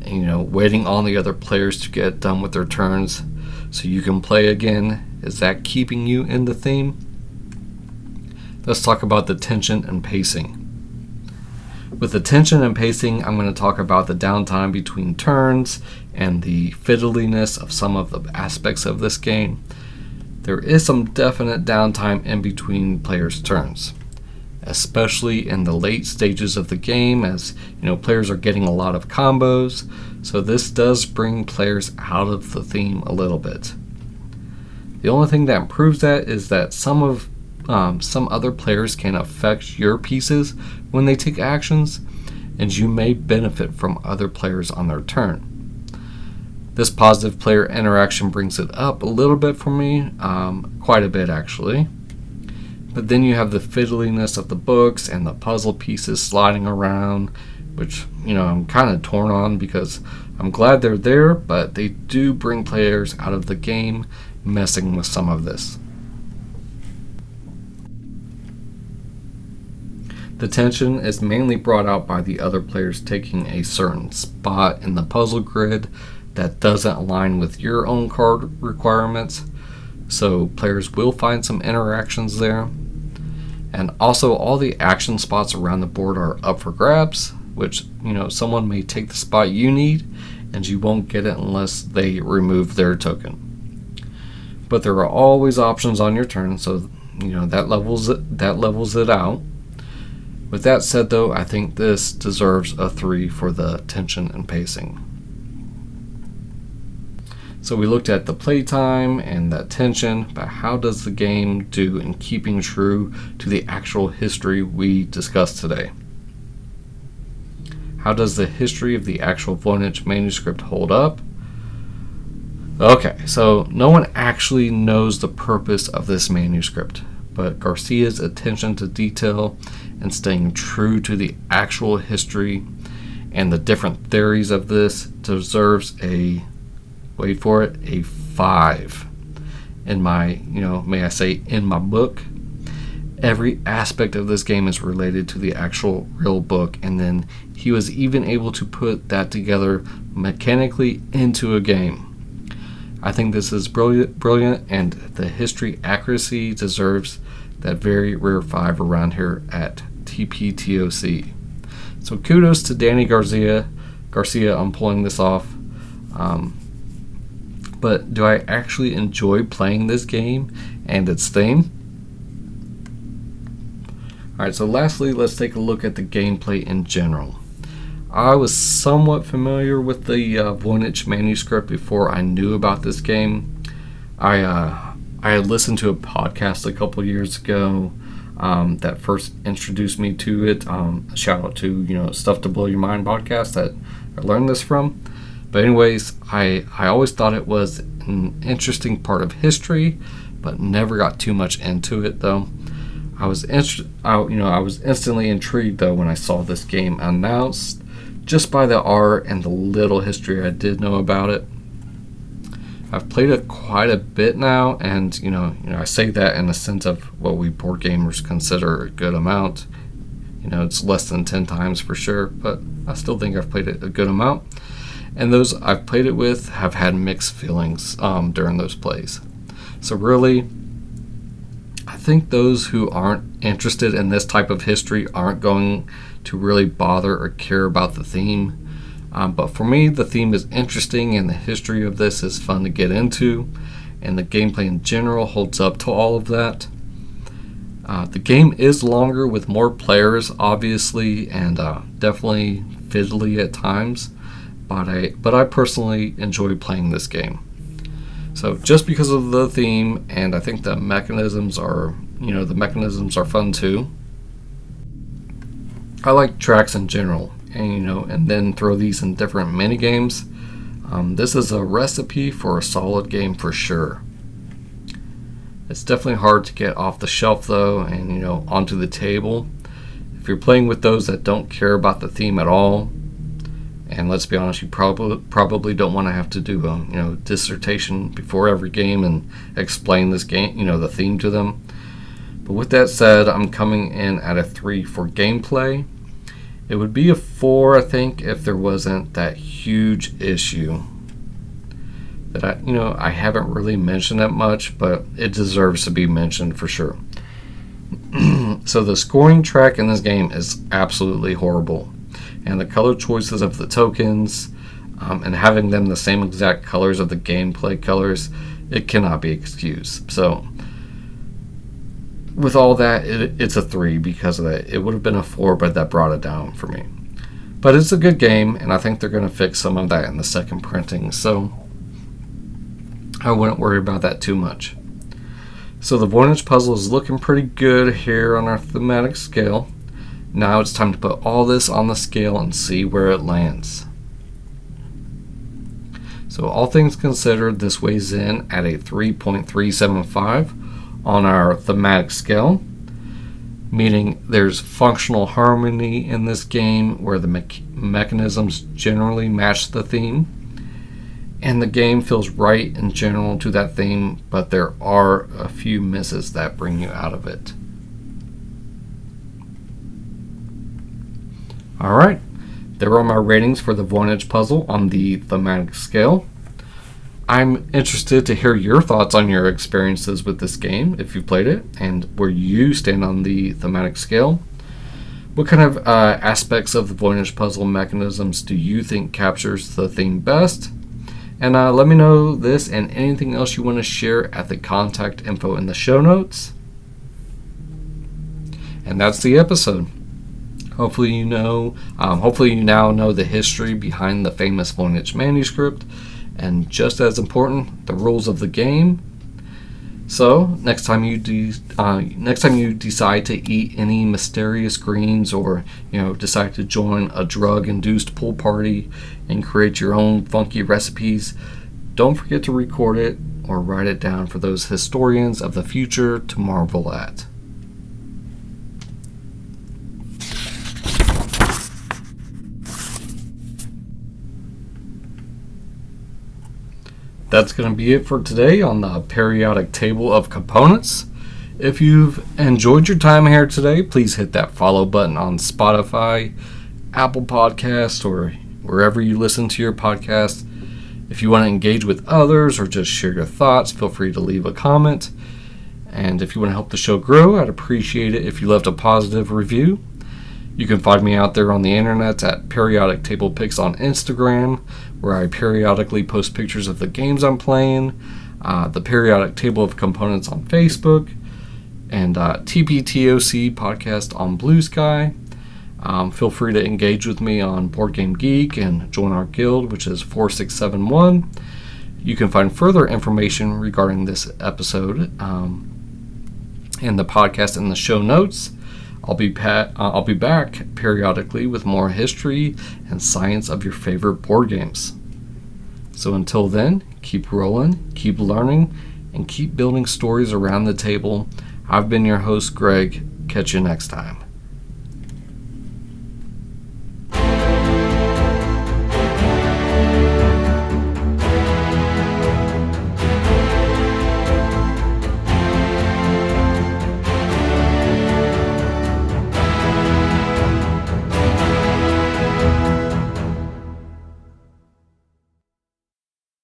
and, waiting on the other players to get done with their turns so you can play again, is that keeping you in the theme? Let's talk about the tension and pacing. With the tension and pacing, I'm going to talk about the downtime between turns and the fiddliness of some of the aspects of this game. There is some definite downtime in between players' turns, especially in the late stages of the game, as players are getting a lot of combos, so this does bring players out of the theme a little bit. The only thing that improves that is that some other players can affect your pieces when they take actions, and you may benefit from other players on their turn. This positive player interaction brings it up a little bit for me, quite a bit actually. But then you have the fiddliness of the books and the puzzle pieces sliding around, which I'm kind of torn on because I'm glad they're there, but they do bring players out of the game messing with some of this. The tension is mainly brought out by the other players taking a certain spot in the puzzle grid that doesn't align with your own card requirements, so players will find some interactions there. And also all the action spots around the board are up for grabs, which someone may take the spot you need and you won't get it unless they remove their token. But there are always options on your turn, so that levels it out. With that said though, I think this deserves a 3 for the tension and pacing. So we looked at the playtime and that tension, but how does the game do in keeping true to the actual history we discussed today? How does the history of the actual Voynich manuscript hold up? Okay, so no one actually knows the purpose of this manuscript, but Garcia's attention to detail and staying true to the actual history and the different theories of this deserves a, wait for it, a 5 in my, may I say, in my book. Every aspect of this game is related to the actual real book, and then he was even able to put that together mechanically into a game. I think this is brilliant, and the history accuracy deserves that very rare 5 around here at TPTOC. So kudos to Danny Garcia on pulling this off. But do I actually enjoy playing this game and its theme? Alright, so lastly, let's take a look at the gameplay in general. I was somewhat familiar with the Voynich Manuscript before I knew about this game. I had listened to a podcast a couple years ago that first introduced me to it. Shout out to Stuff to Blow Your Mind podcast that I learned this from. But anyways, I always thought it was an interesting part of history, but never got too much into it though. I was instantly intrigued though when I saw this game announced, just by the art and the little history I did know about it. I've played it quite a bit now, and I say that in the sense of what we board gamers consider a good amount. It's less than 10 times for sure, but I still think I've played it a good amount. And those I've played it with have had mixed feelings during those plays. So really, I think those who aren't interested in this type of history aren't going to really bother or care about the theme. But for me, the theme is interesting and the history of this is fun to get into. And the gameplay in general holds up to all of that. The game is longer with more players, obviously, and definitely fiddly at times. But I personally enjoy playing this game. So just because of the theme, and I think the mechanisms are fun too. I like tracks in general, and then throw these in different mini games. This is a recipe for a solid game for sure. It's definitely hard to get off the shelf though, and onto the table. If you're playing with those that don't care about the theme at all, and let's be honest, you probably don't want to have to do a dissertation before every game and explain this game, the theme to them. But with that said, I'm coming in at a 3 for gameplay. It would be a 4, I think, if there wasn't that huge issue that I haven't really mentioned that much, but it deserves to be mentioned for sure. So the scoring track in this game is absolutely horrible. And the color choices of the tokens and having them the same exact colors of the gameplay colors, it cannot be excused. So with all that, it's a 3 because of that. It would have been a 4, but that brought it down for me. But it's a good game, and I think they're going to fix some of that in the second printing, so I wouldn't worry about that too much. So the Voynich Puzzle is looking pretty good here on our thematic scale. Now it's time to put all this on the scale and see where it lands. So all things considered, this weighs in at a 3.375 on our thematic scale, meaning there's functional harmony in this game where the mechanisms generally match the theme, and the game feels right in general to that theme, but there are a few misses that bring you out of it. Alright, there are my ratings for the Voynich Puzzle on the thematic scale. I'm interested to hear your thoughts on your experiences with this game, if you played it, and where you stand on the thematic scale. What kind of aspects of the Voynich Puzzle mechanisms do you think captures the theme best? And let me know this and anything else you want to share at the contact info in the show notes. And that's the episode. Hopefully you now know the history behind the famous Voynich Manuscript, and just as important, the rules of the game. So next time you decide to eat any mysterious greens, or decide to join a drug-induced pool party and create your own funky recipes, don't forget to record it or write it down for those historians of the future to marvel at. That's going to be it for today on the periodic table of components. If you've enjoyed your time here today, please hit that follow button on Spotify, Apple Podcasts, or wherever you listen to your podcast. If you want to engage with others or just share your thoughts, feel free to leave a comment. And if you want to help the show grow, I'd appreciate it if you left a positive review. You can find me out there on the internet at Periodic Table Pics on Instagram, where I periodically post pictures of the games I'm playing, the Periodic Table of Components on Facebook, and TPTOC podcast on Blue Sky. Feel free to engage with me on Board Game Geek and join our guild, which is 4671. You can find further information regarding this episode and the podcast in the show notes. I'll be back periodically with more history and science of your favorite board games. So until then, keep rolling, keep learning, and keep building stories around the table. I've been your host, Greg. Catch you next time.